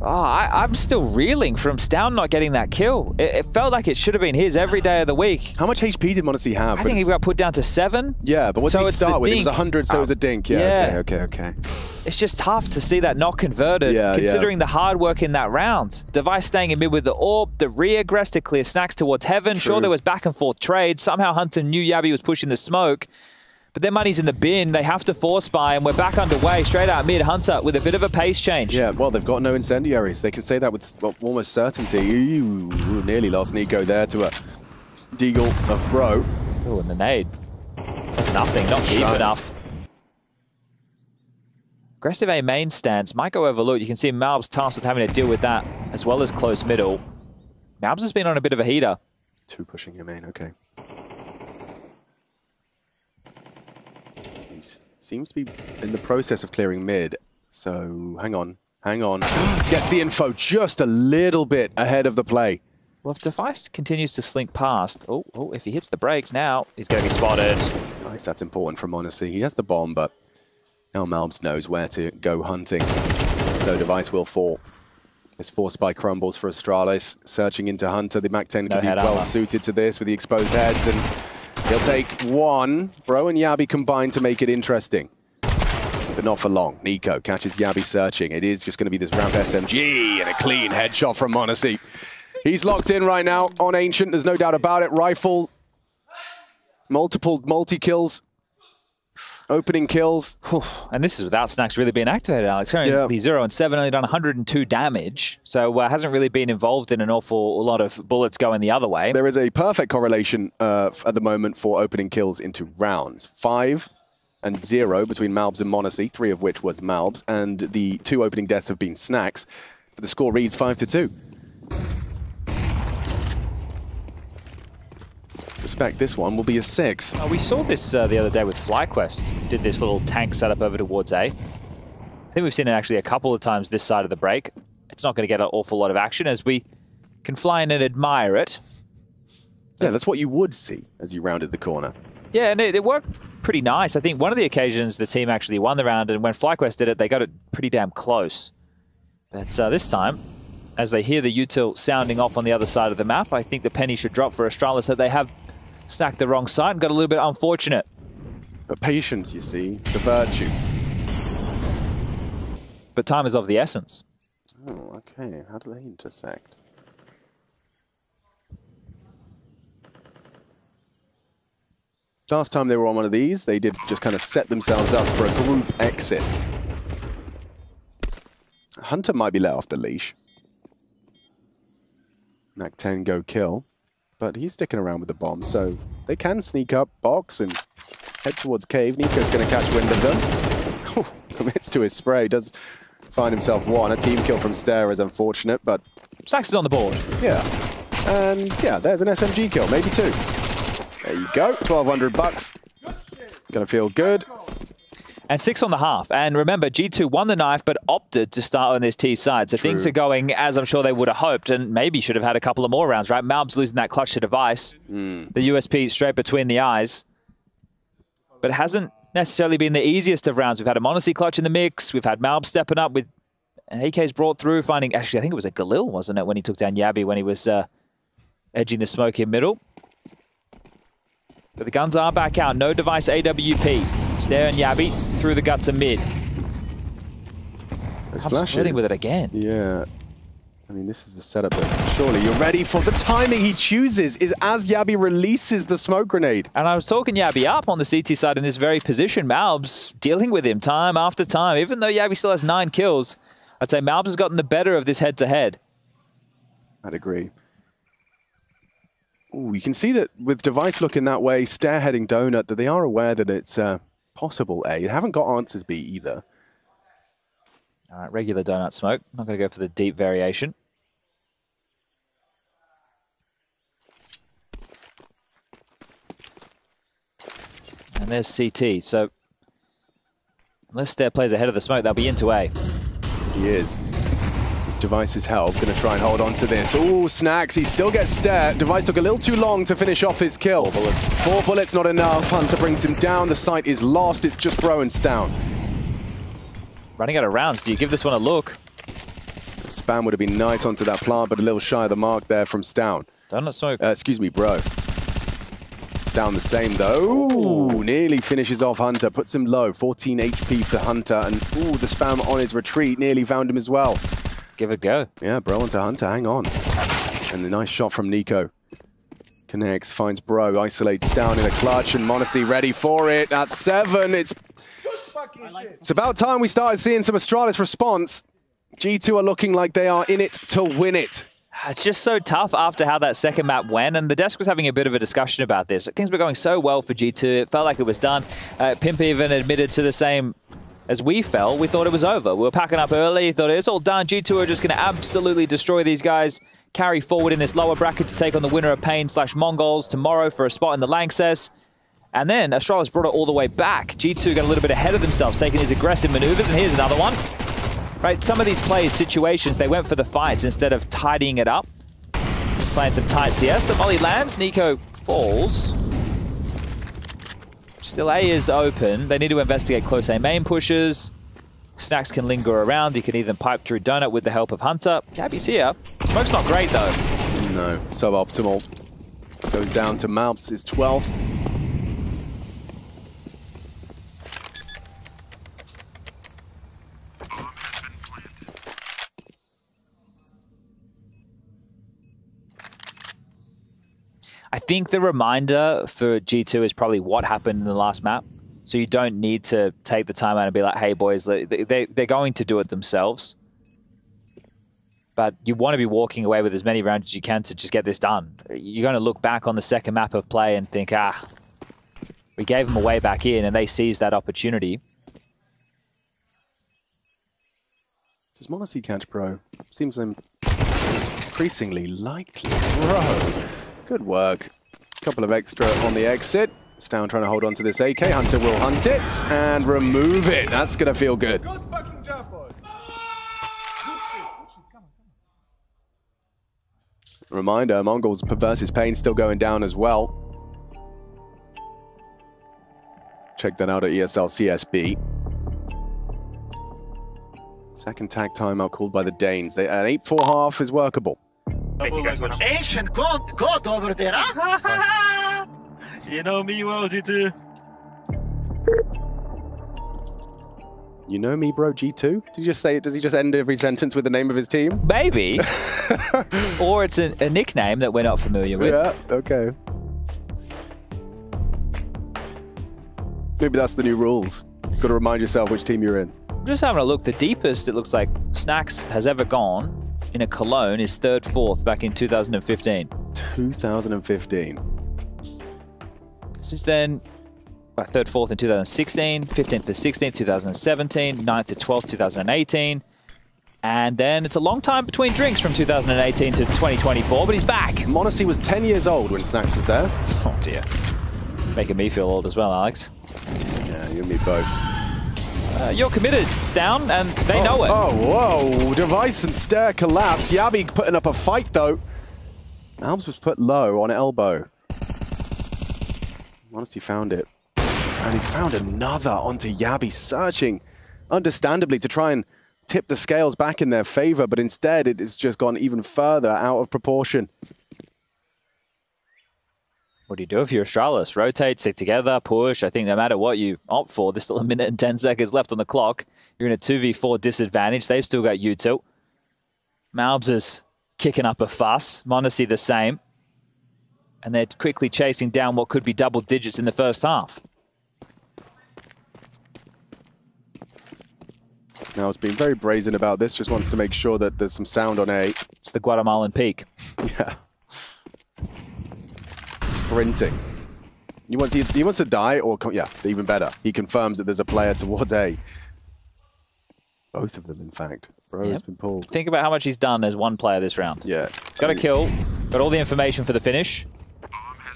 Oh, I'm still reeling from Stound not getting that kill. It felt like it should have been his every day of the week. How much HP did m0NESY have? I think he got put down to 7. Yeah, but what did he start with? It was 100, so it was a dink. Yeah, okay. It's just tough to see that not converted, considering the hard work in that round. Device staying in mid with the AWP, the re-aggress to clear Snacks towards Heaven. True. Sure, there was back and forth trade. Somehow Hunter knew Yabby was pushing the smoke. But their money's in the bin. They have to force buy, and we're back underway. Straight out mid, Hunter with a bit of a pace change. Yeah, well, they've got no incendiaries. They can say that with almost certainty. Ooh, nearly lost Nico there to a deagle of Bro. Oh, and the nade. That's nothing, not deep enough. Aggressive A main stance might go overlooked. You can see Malb's tasked with having to deal with that, as well as close middle. Malb's has been on a bit of a heater. 2 pushing your main, okay. He seems to be in the process of clearing mid, so hang on. Gets the info just a little bit ahead of the play. Well, if Device continues to slink past, if he hits the brakes now, he's going to be spotted. Nice, that's important from Honesty. He has the bomb, but now Malbs knows where to go hunting. So Device will fall. This 4-spy crumbles for Astralis. Searching into Hunter. The MAC-10 could be well suited to this with the exposed heads, and he'll take one. Bro and Yabi combined to make it interesting. But not for long. Nico catches Yabi searching. It is just going to be this ramp SMG and a clean headshot from Honesty. He's locked in right now on Ancient. There's no doubt about it. Rifle. Multi-kills. Opening kills. And this is without Snacks really being activated, Alex. Currently 0 and 7, only done 102 damage. So hasn't really been involved in an awful lot of bullets going the other way. There is a perfect correlation at the moment for opening kills into rounds. 5 and 0 between Malbs and Monacy, 3 of which was Malbs. And the 2 opening deaths have been Snacks. But the score reads 5-2. Suspect this one will be a 6th. We saw this the other day with FlyQuest. Did this little tank setup over towards A. I think we've seen it actually a couple of times this side of the break. It's not going to get an awful lot of action as we can fly in and admire it. Yeah, that's what you would see as you rounded the corner. Yeah, and it worked pretty nice. I think one of the occasions the team actually won the round, and when FlyQuest did it, they got it pretty damn close. But this time, as they hear the util sounding off on the other side of the map, I think the penny should drop for Astralis that they have stacked the wrong side and got a little bit unfortunate. But patience, you see, it's a virtue. But time is of the essence. Oh, okay. How do they intersect? Last time they were on one of these, they did just kind of set themselves up for a group exit. Hunter might be let off the leash. MAC-10 go kill. But he's sticking around with the bomb, so they can sneak up, box, and head towards cave. Nico's going to catch wind of them. Commits to his spray, does find himself one. A team kill from Stair is unfortunate, but... Stacks is on the board. Yeah. And yeah, there's an SMG kill, maybe 2. There you go, 1,200 bucks. Gonna feel good. And 6 on the half. And remember, G2 won the knife, but opted to start on this T side. So things are going as I'm sure they would have hoped, and maybe should have had a couple of more rounds, right? Malb's losing that clutch to Device. The USP straight between the eyes. But it hasn't necessarily been the easiest of rounds. We've had a Monacy clutch in the mix. We've had Malb stepping up with AK's brought through, finding... Actually, I think it was a Galil, wasn't it, when he took down Yabi when he was edging the smoke in middle. But the guns are back out. No Device AWP. Stair and Yabi through the guts of mid. Flirting with it again. Yeah. I mean, this is a setup that surely you're ready for. The timing he chooses is as Yabi releases the smoke grenade. And I was talking Yabi up on the CT side in this very position. Malb's dealing with him time after time. Even though Yabi still has 9 kills, I'd say Malb's has gotten the better of this head-to-head. I'd agree. Ooh, you can see that with Device looking that way, Stair heading donut, that they are aware that it's possible A. They haven't got answers B either. All right, regular donut smoke. Not going to go for the deep variation. And there's CT. So unless Stair plays ahead of the smoke, they'll be into A. He is. Device's help, going to try and hold on to this. Ooh, Snacks, he still gets Stair. Device took a little too long to finish off his kill. 4 bullets. 4 bullets, not enough. Hunter brings him down. The site is lost. It's just Bro and Stown. Running out of rounds. Do you give this one a look? The spam would have been nice onto that plant, but a little shy of the mark there from Stown. Donut smoke. Excuse me, Bro. Stown the same, though. Ooh, nearly finishes off Hunter. Puts him low. 14 HP for Hunter. And ooh, the spam on his retreat nearly found him as well. Give it a go. Yeah, Bro onto Hunter, hang on. And the nice shot from Nico. Connects, finds Bro, isolates down in a clutch, and Monacy ready for it at 7. It's about time we started seeing some Astralis response. G2 are looking like they are in it to win it. It's just so tough after how that second map went, and the desk was having a bit of a discussion about this. Things were going so well for G2, it felt like it was done. Pimp even admitted to the same as we fell, we thought it was over. We were packing up early, thought it's all done. G2 are just going to absolutely destroy these guys, carry forward in this lower bracket to take on the winner of Pain/Mongols tomorrow for a spot in the Lanxess. And then Astralis brought it all the way back. G2 got a little bit ahead of themselves, taking these aggressive maneuvers, and here's another one. Right, some of these plays, situations, they went for the fights instead of tidying it up. Just playing some tight CS. The molly lands, Nico falls. Still A is open. They need to investigate close A main pushes. Snacks can linger around. You can even pipe through Donut with the help of Hunter. Gabby's here. Smoke's not great though. No, suboptimal. Goes down to Malps, his 12th. I think the reminder for G2 is probably what happened in the last map. So you don't need to take the time out and be like, hey boys, they're going to do it themselves. But you want to be walking away with as many rounds as you can to just get this done. You're going to look back on the second map of play and think, we gave them a way back in and they seized that opportunity. Does m0NESY catch Pro? Seems increasingly likely. Bro. Good work. Couple of extra on the exit. Stown trying to hold on to this AK. Hunter will hunt it and remove it. That's going to feel good. Good fucking job, boy. Reminder, Mongols versus Pain still going down as well. Check that out at ESL CSB. Second tag timeout called by the Danes. An 8-4 half is workable. Ancient god over there, huh? You know me well, G2. You know me, bro, G2? Did you just say it? Does he just end every sentence with the name of his team? Maybe. Or it's a nickname that we're not familiar with. Yeah, okay. Maybe that's the new rules. Got to remind yourself which team you're in. Just having a look, the deepest it looks like Snacks has ever gone in a cologne is 3rd, 4th back in 2015. 2015. Since then, 3rd, 4th in 2016, 15th to 16th, 2017, 9th to 12th, 2018. And then it's a long time between drinks from 2018 to 2024, but he's back. m0NESY was 10 years old when Snacks was there. Oh dear. Making me feel old as well, Alex. Yeah, you and me both. You're committed, Stown, and they know it. Oh, whoa. Device and stair collapse. Yabi putting up a fight, though. Albs was put low on elbow. m0NESY found it. And he's found another onto Yabi, searching, understandably, to try and tip the scales back in their favor, but instead it has just gone even further out of proportion. What do you do if you're Astralis? Rotate, stick together, push. I think no matter what you opt for, there's still 1 minute and 10 seconds left on the clock. You're in a 2v4 disadvantage. They've still got U2. Malbs is kicking up a fuss. m0NESY the same. And they're quickly chasing down what could be double digits in the first half. Now, it's been very brazen about this. Just wants to make sure that there's some sound on A. It's the Guatemalan peak. Yeah. Sprinting. He wants to die, or yeah, even better. He confirms that there's a player towards A. Both of them, in fact. Bro has been pulled. Think about how much he's done as one player this round. Yeah. Got a kill. Got all the information for the finish.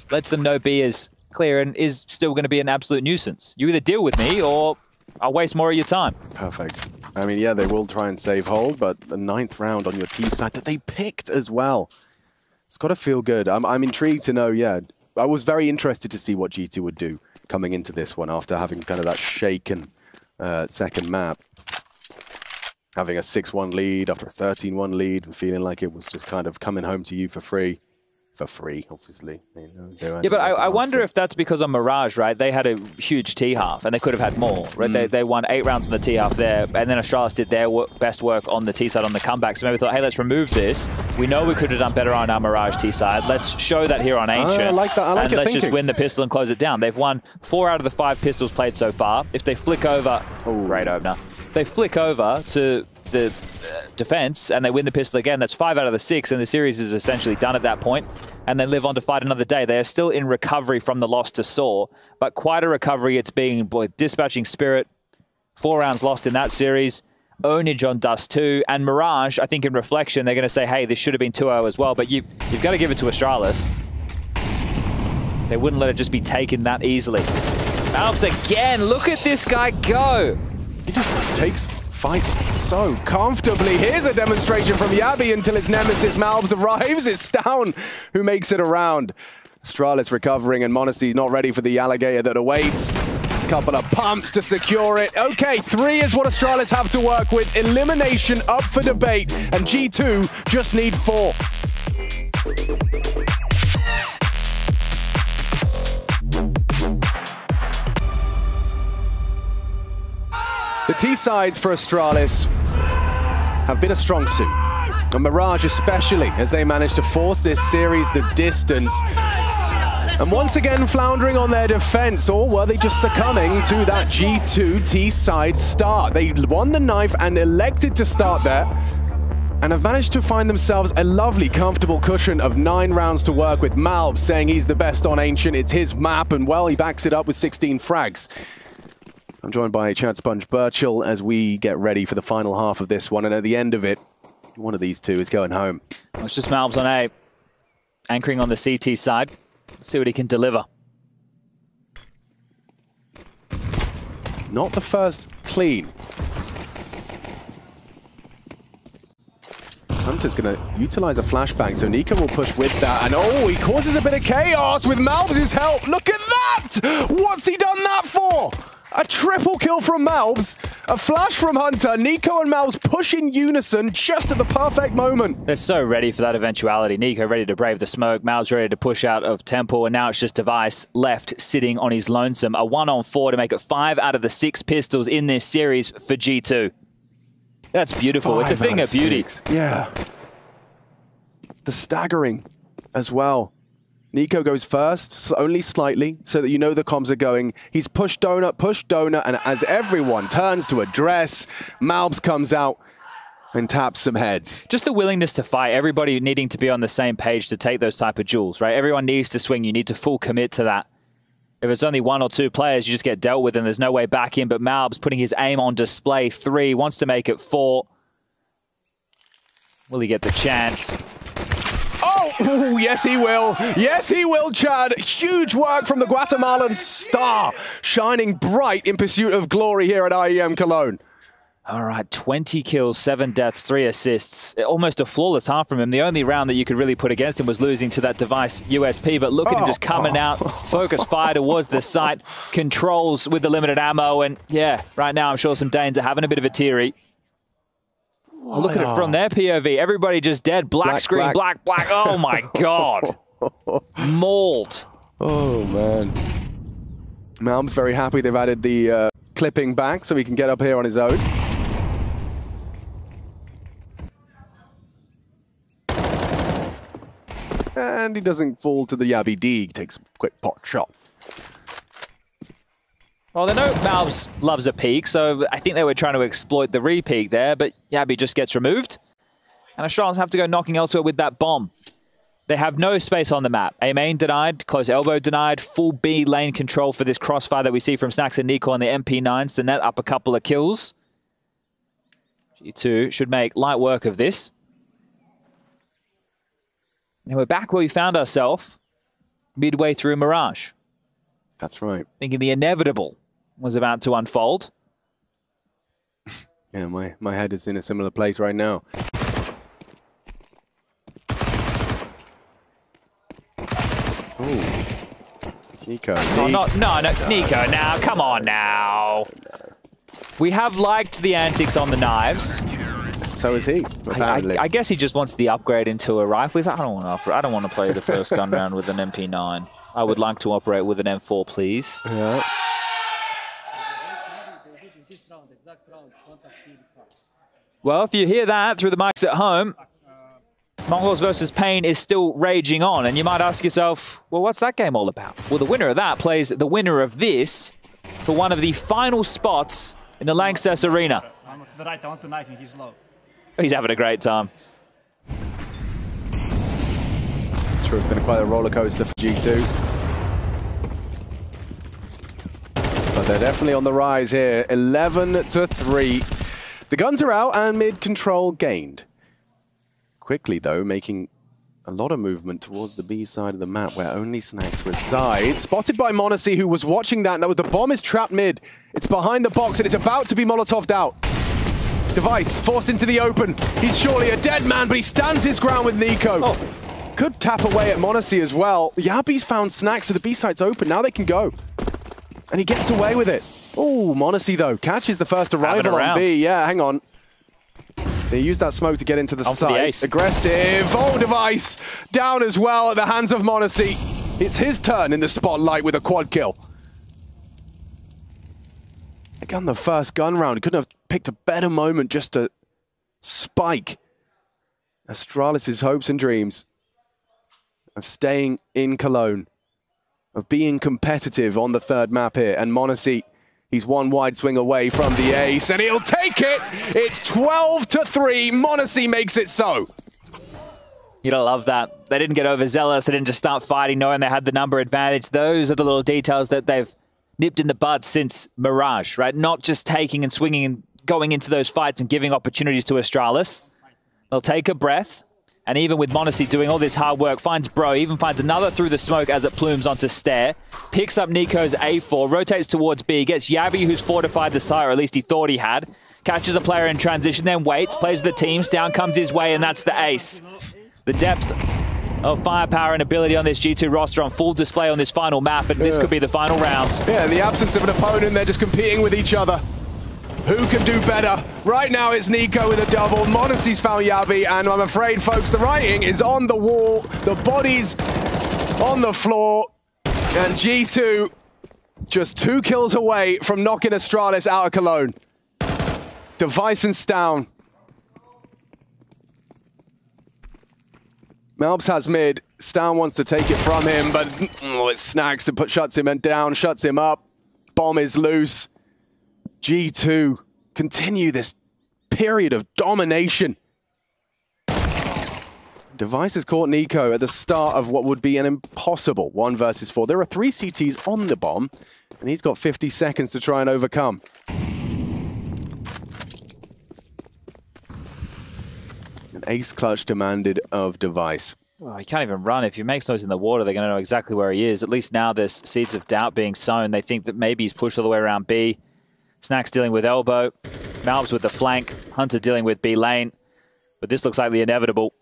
Lets them know B is clear and is still going to be an absolute nuisance. You either deal with me or I'll waste more of your time. Perfect. I mean, yeah, they will try and save hold, but the 9th round on your T side that they picked as well. It's got to feel good. I'm intrigued to know, yeah. I was very interested to see what G2 would do coming into this one after having kind of that shaken second map. Having a 6-1 lead after a 13-1 lead and feeling like it was just kind of coming home to you for free. For free, obviously. You know, yeah, but I wonder if that's because on Mirage, right, they had a huge T-half and they could have had more, right? They won 8 rounds on the T-half there, and then Astralis did their best work on the T-side on the comeback. So maybe thought, hey, let's remove this. We know we could have done better on our Mirage T-side. Let's show that here on Ancient. I like that. I like and let's just win the pistol and close it down. They've won 4 out of the 5 pistols played so far. If they flick over... Oh, great opener. They flick over to the defense and they win the pistol again. That's 5 out of the 6, and the series is essentially done at that point. And they live on to fight another day. They are still in recovery from the loss to Saw, but quite a recovery it's been. Boy, dispatching Spirit, 4 rounds lost in that series. Ownage on Dust 2. And Mirage, I think in reflection, they're going to say, hey, this should have been 2-0 as well. But you've got to give it to Astralis. They wouldn't let it just be taken that easily. Malbs again. Look at this guy go. He just takes fights so comfortably. Here's a demonstration from Yabi until his nemesis Malbs arrives. It's Down who makes it around. Astralis recovering and Monacy not ready for the alligator that awaits. Couple of pumps to secure it. Okay, 3 is what Astralis have to work with. Elimination up for debate, and G2 just need 4. The T-sides for Astralis have been a strong suit. And Mirage especially, as they managed to force this series the distance. And once again floundering on their defense, or were they just succumbing to that G2 T-side start? They won the knife and elected to start there, and have managed to find themselves a lovely, comfortable cushion of 9 rounds to work with. Malbs saying he's the best on Ancient, it's his map, and well, he backs it up with 16 frags. I'm joined by Chad Sponge Birchall as we get ready for the final half of this one, and at the end of it, one of these two is going home. Well, it's just Malbs on A, anchoring on the CT side. Let's see what he can deliver. Not the first clean. Hunter's going to utilize a flashbang, so Nico will push with that. And oh, he causes a bit of chaos with Malbs' help. Look at that! What's he done that for? A triple kill from Malbs, a flash from Hunter. Nico and Malbs push in unison just at the perfect moment. They're so ready for that eventuality. Nico ready to brave the smoke, Malbs ready to push out of Temple, and now it's just Device left sitting on his lonesome. A 1-on-4 to make it 5 out of the 6 pistols in this series for G2. That's beautiful. It's a thing of beauty. 6. Yeah. The staggering as well. Nico goes first, only slightly, so that you know the comms are going. He's push donut, and as everyone turns to address, Malbs comes out and taps some heads. Just the willingness to fight, everybody needing to be on the same page to take those type of duels, right? Everyone needs to swing. You need to full commit to that. If it's only 1 or 2 players, you just get dealt with and there's no way back in, but Malbs putting his aim on display. 3, wants to make it 4. Will he get the chance? Oh, yes he will. Yes he will, Chad. Huge work from the Guatemalan star, shining bright in pursuit of glory here at IEM Cologne. All right, 20 kills, 7 deaths, 3 assists. Almost a flawless half from him. The only round that you could really put against him was losing to that Device USP, but look at him just coming out, focus fire towards the site, controls with the limited ammo, and yeah, right now I'm sure some Danes are having a bit of a teary. Oh, look at it from their POV. Everybody just dead. Black screen, black. Oh my God. Mauled. Oh man. Malbs very happy they've added the clipping back so he can get up here on his own. And he doesn't fall to the Yabi D. He takes a quick pot shot. Well, they know Malbs loves a peek, so I think they were trying to exploit the re-peek there, but Yabi just gets removed. And Astralis have to go knocking elsewhere with that bomb. They have no space on the map. A main denied, close elbow denied, full B lane control for this crossfire that we see from Snacks and Nico on the MP9s to net up a couple of kills. G2 should make light work of this. And we're back where we found ourselves midway through Mirage. That's right. Thinking the inevitable was about to unfold. Yeah, my head is in a similar place right now. Ooh. Nico. Oh, no, Nico, now, come on now. We have liked the antics on the knives. So is he, apparently. I guess he just wants the upgrade into a rifle. He's like, I don't want to play the first gun round with an MP9. I would like to operate with an M4, please. Yeah. Well, if you hear that through the mics at home, Mongols versus Pain is still raging on. And you might ask yourself, well, what's that game all about? Well, the winner of that plays the winner of this for one of the final spots in the Lanxess Arena. The right, I want to knife him, he's low. He's having a great time. Sure, it's been quite a roller coaster for G2. But they're definitely on the rise here. 11-3. The guns are out and mid control gained. Quickly, though, making a lot of movement towards the B side of the map where only Snacks reside. Spotted by m0NESY, who was watching that. Now, the bomb is trapped mid. It's behind the box and it's about to be Molotov'd out. Device forced into the open. He's surely a dead man, but he stands his ground with Nico. Oh. Could tap away at m0NESY as well. Yabi's found Snacks, so the B side's open. Now they can go. And he gets away with it. Oh, m0NESY, though, catches the first arrival on B. Yeah, hang on. They use that smoke to get into the side. Aggressive. Oh, Device down as well at the hands of m0NESY. It's his turn in the spotlight with a quad kill. They gun the first gun round. Couldn't have picked a better moment just to spike Astralis' hopes and dreams of staying in Cologne, of being competitive on the third map here. And m0NESY, he's one wide swing away from the ace, and he'll take it! It's 12-3, m0NESY makes it so. You don't love that. They didn't get overzealous, they didn't just start fighting knowing they had the number advantage. Those are the little details that they've nipped in the bud since Mirage, right? Not just taking and swinging and going into those fights and giving opportunities to Astralis. They'll take a breath, and even with m0NESY doing all this hard work, finds Bro, even finds another through the smoke as it plumes onto Stair, picks up Nico's A4, rotates towards B, gets Yabi, who's fortified the site, or at least he thought he had, catches a player in transition, then waits, plays the teams, down comes his way, and that's the ace. The depth of firepower and ability on this G2 roster on full display on this final map, and this could be the final round. Yeah, in the absence of an opponent, they're just competing with each other. Who can do better? Right now it's Nico with a double. m0NESY's found Yabi, and I'm afraid, folks, the writing is on the wall. The body's on the floor. And G2 just 2 kills away from knocking Astralis out of Cologne. Device and Stown. Malbs has mid. Stown wants to take it from him, but it's Snacks that shuts him down, shuts him up. Bomb is loose. G2 continue this period of domination. Device has caught Nico at the start of what would be an impossible 1 versus 4. There are 3 CTs on the bomb, and he's got 50 seconds to try and overcome. An ace clutch demanded of Device. Well, he can't even run. If he makes noise in the water, they're going to know exactly where he is. At least now there's seeds of doubt being sown. They think that maybe he's pushed all the way around B. Snacks dealing with elbow, Malbs with the flank, Hunter dealing with B lane, but this looks like the inevitable.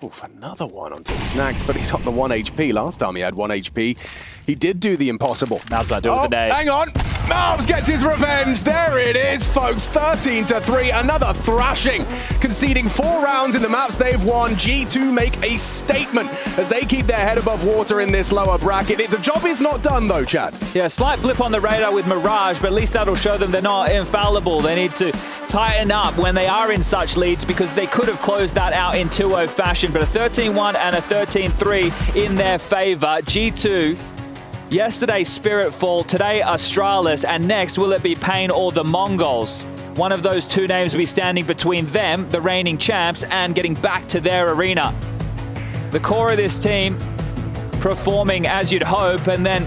Oof, another one onto Snacks, but he's on the 1 HP. Last time he had 1 HP, he did do the impossible. Malbs might do it with the nade. Hang on! Malbs gets his revenge! There it is, folks! 13-3, another thrashing. Conceding 4 rounds in the maps they've won. G2 make a statement as they keep their head above water in this lower bracket. The job is not done, though, Chad. Yeah, slight blip on the radar with Mirage, but at least that'll show them they're not infallible. They need to tighten up when they are in such leads, because they could have closed that out in 2-0 fashion, but a 13-1 and a 13-3 in their favor. G2, yesterday Spiritfall, today Astralis, and next will it be Pain or the Mongols? One of those 2 names will be standing between them, the reigning champs, and getting back to their arena. The core of this team performing as you'd hope, and then,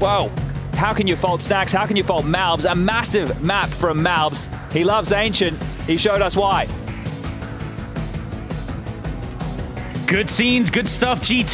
well, how can you fault Snacks? How can you fault Malbs? A massive map from Malbs. He loves Ancient. He showed us why. Good scenes, good stuff, G2.